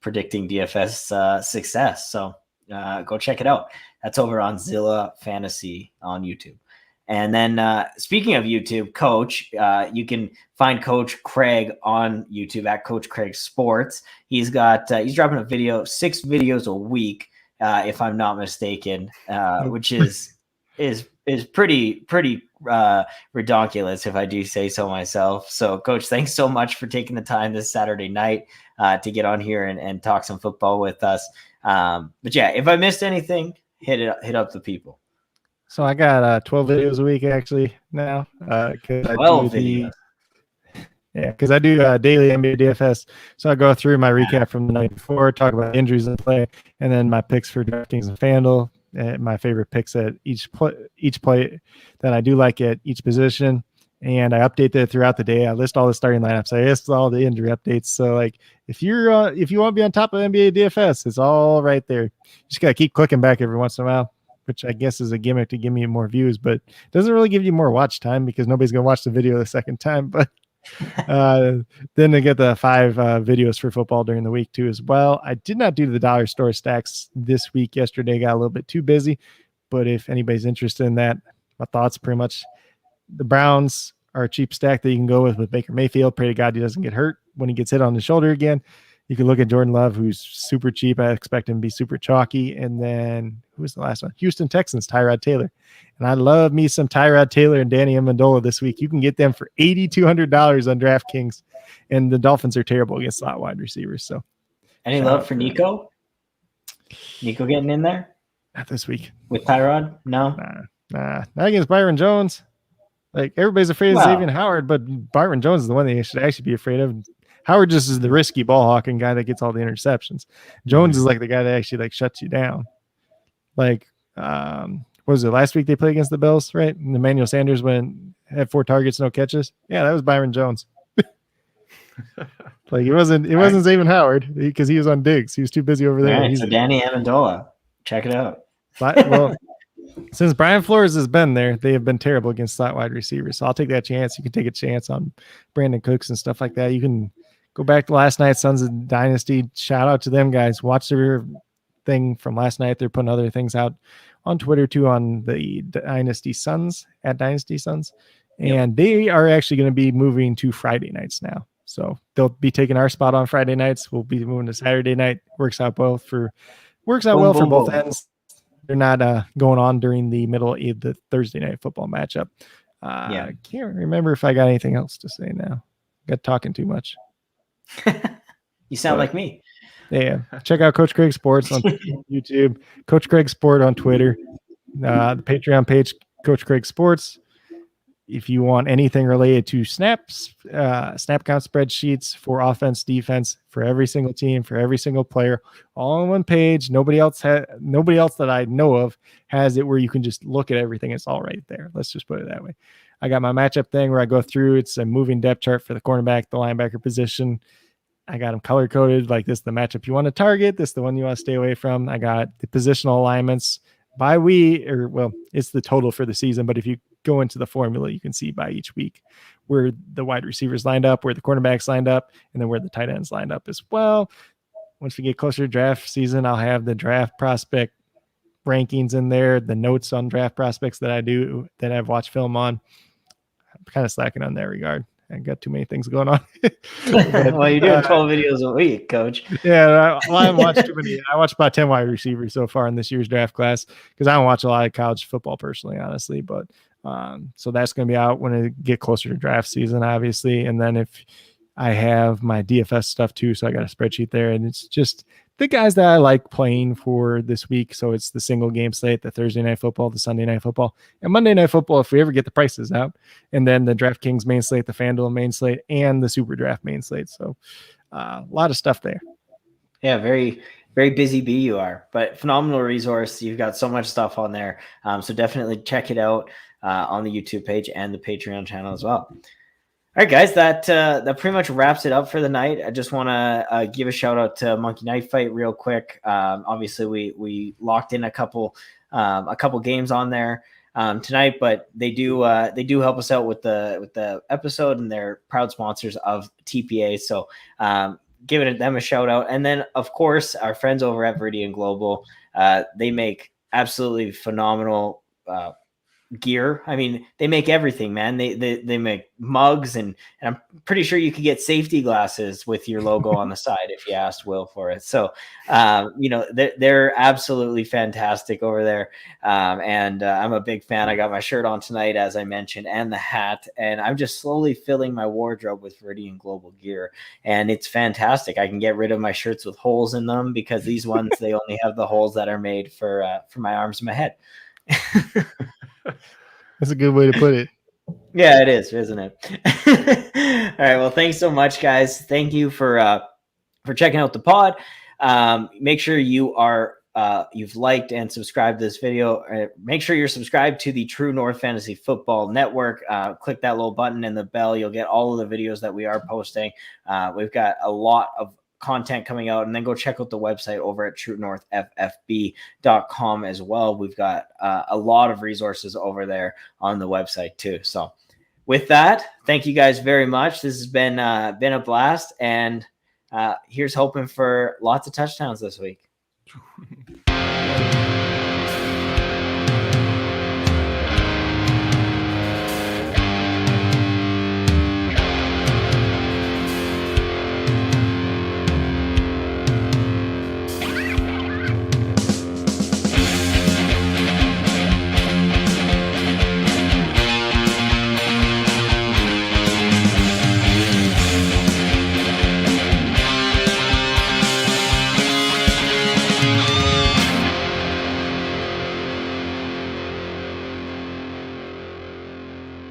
predicting DFS success. So go check it out. That's over on Zilla Fantasy on YouTube. And then speaking of YouTube, Coach, you can find Coach Craig on YouTube at Coach Craig Sports. He's dropping a video, 6 videos a week, if I'm not mistaken, which is pretty redonkulous, if I do say so myself. So, Coach, thanks so much for taking the time this Saturday night to get on here and talk some football with us. But yeah, if I missed anything, hit up the people. So I got 12 videos a week actually now. 12 videos. Yeah, because I do daily NBA DFS. So I go through my recap from the night before, talk about injuries in play, and then my picks for DraftKings and FanDuel, and my favorite picks at each play that I do like at each position. And I update that throughout the day. I list all the starting lineups. I list all the injury updates. So like if you want to be on top of NBA DFS, it's all right there. You just gotta keep clicking back every once in a while, which I guess is a gimmick to give me more views, but it doesn't really give you more watch time because nobody's going to watch the video the second time. But then they get the 5 videos for football during the week too as well. I did not do the dollar store stacks this week. Yesterday got a little bit too busy, but if anybody's interested in that, my thoughts pretty much the Browns are a cheap stack that you can go with Baker Mayfield. Pray to God he doesn't get hurt when he gets hit on the shoulder again. You can look at Jordan Love, who's super cheap. I expect him to be super chalky. And then who was the last one? Houston Texans, Tyrod Taylor. And I love me some Tyrod Taylor and Danny Amendola this week. You can get them for $8,200 on DraftKings. And the Dolphins are terrible against slot wide receivers. So, any love for Nico? Nico getting in there? Not this week. With Tyrod? No? Nah. Not against Byron Jones. Like, everybody's afraid of Xavier Howard, but Byron Jones is the one they should actually be afraid of. Howard just is the risky ball hawking guy that gets all the interceptions. Jones is like the guy that actually like shuts you down. Like, what was it last week they played against the Bills, right? And Emmanuel Sanders had 4 targets, no catches. Yeah, that was Byron Jones. Like, it wasn't Xavier Howard because he was on Diggs. He was too busy over there. All right, so Danny Amendola, check it out. Well, since Brian Flores has been there, they have been terrible against slot wide receivers. So I'll take that chance. You can take a chance on Brandon Cooks and stuff like that. You can go back to last night's Sons of Dynasty. Shout out to them guys. Watch their thing from last night. They're putting other things out on Twitter too on the Dynasty Sons at Dynasty Sons. And they are actually going to be moving to Friday nights now. So they'll be taking our spot on Friday nights. We'll be moving to Saturday night. Works out well for both ends. They're not going on during the middle of the Thursday night football matchup. I can't remember if I got anything else to say now. Got talking too much. You sound like me. Yeah. Check out Coach Craig Sports on YouTube, Coach Craig Sport on Twitter, the Patreon page, Coach Craig Sports. If you want anything related to snaps, snap count spreadsheets for offense, defense, for every single team, for every single player, all on one page. Nobody else that I know of has it where you can just look at everything. It's all right there. Let's just put it that way. I got my matchup thing where I go through. It's a moving depth chart for the cornerback, the linebacker position. I got them color coded. Like, this is the matchup you want to target. This is the one you want to stay away from. I got the positional alignments by week, it's the total for the season. But if you go into the formula, you can see by each week where the wide receivers lined up, where the cornerbacks lined up, and then where the tight ends lined up as well. Once we get closer to draft season, I'll have the draft prospect rankings in there, the notes on draft prospects that I've watched film on. I'm kind of slacking on that regard. I got too many things going on. Well, you're doing 12 videos a week, Coach. Yeah, I haven't watched too many. I watched about 10 wide receivers so far in this year's draft class because I don't watch a lot of college football personally, honestly. But so that's going to be out when it get closer to draft season, obviously. And then if I have my DFS stuff too, so I got a spreadsheet there, and it's just the guys that I like playing for this week. So it's the single game slate, the Thursday night football, the Sunday night football, and Monday night football if we ever get the prices out. And then the DraftKings main slate, the FanDuel main slate, and the Super Draft main slate. So a lot of stuff there. Yeah, very, very busy bee you are, but phenomenal resource. You've got so much stuff on there. So definitely check it out on the YouTube page and the Patreon channel as well. All right, guys, that pretty much wraps it up for the night. I just want to give a shout out to Monkey Knife Fight real quick. Obviously, we locked in a couple games on there tonight, but they do help us out with the episode, and they're proud sponsors of TPA. So giving them a shout out, and then of course our friends over at Viridian Global. They make absolutely phenomenal gear. I mean, they make everything, man. They make mugs, and I'm pretty sure you could get safety glasses with your logo on the side if you asked Will for it. So they're absolutely fantastic over there, and I'm a big fan. I got my shirt on tonight, as I mentioned, and the hat, and I'm just slowly filling my wardrobe with Viridian Global gear, and it's fantastic. I can get rid of my shirts with holes in them because these ones, they only have the holes that are made for my arms and my head. That's a good way to put it. Yeah, it is, isn't it? All right. Well, thanks so much, guys. Thank you for checking out the pod. Make sure you've liked and subscribed to this video. Make sure you're subscribed to the True North Fantasy Football Network. Click that little button and the bell. You'll get all of the videos that we are posting. We've got a lot of content coming out, and then go check out the website over at truenorthffb.com as well. We've got a lot of resources over there on the website too. So with that, thank you guys very much. This has been a blast, and here's hoping for lots of touchdowns this week.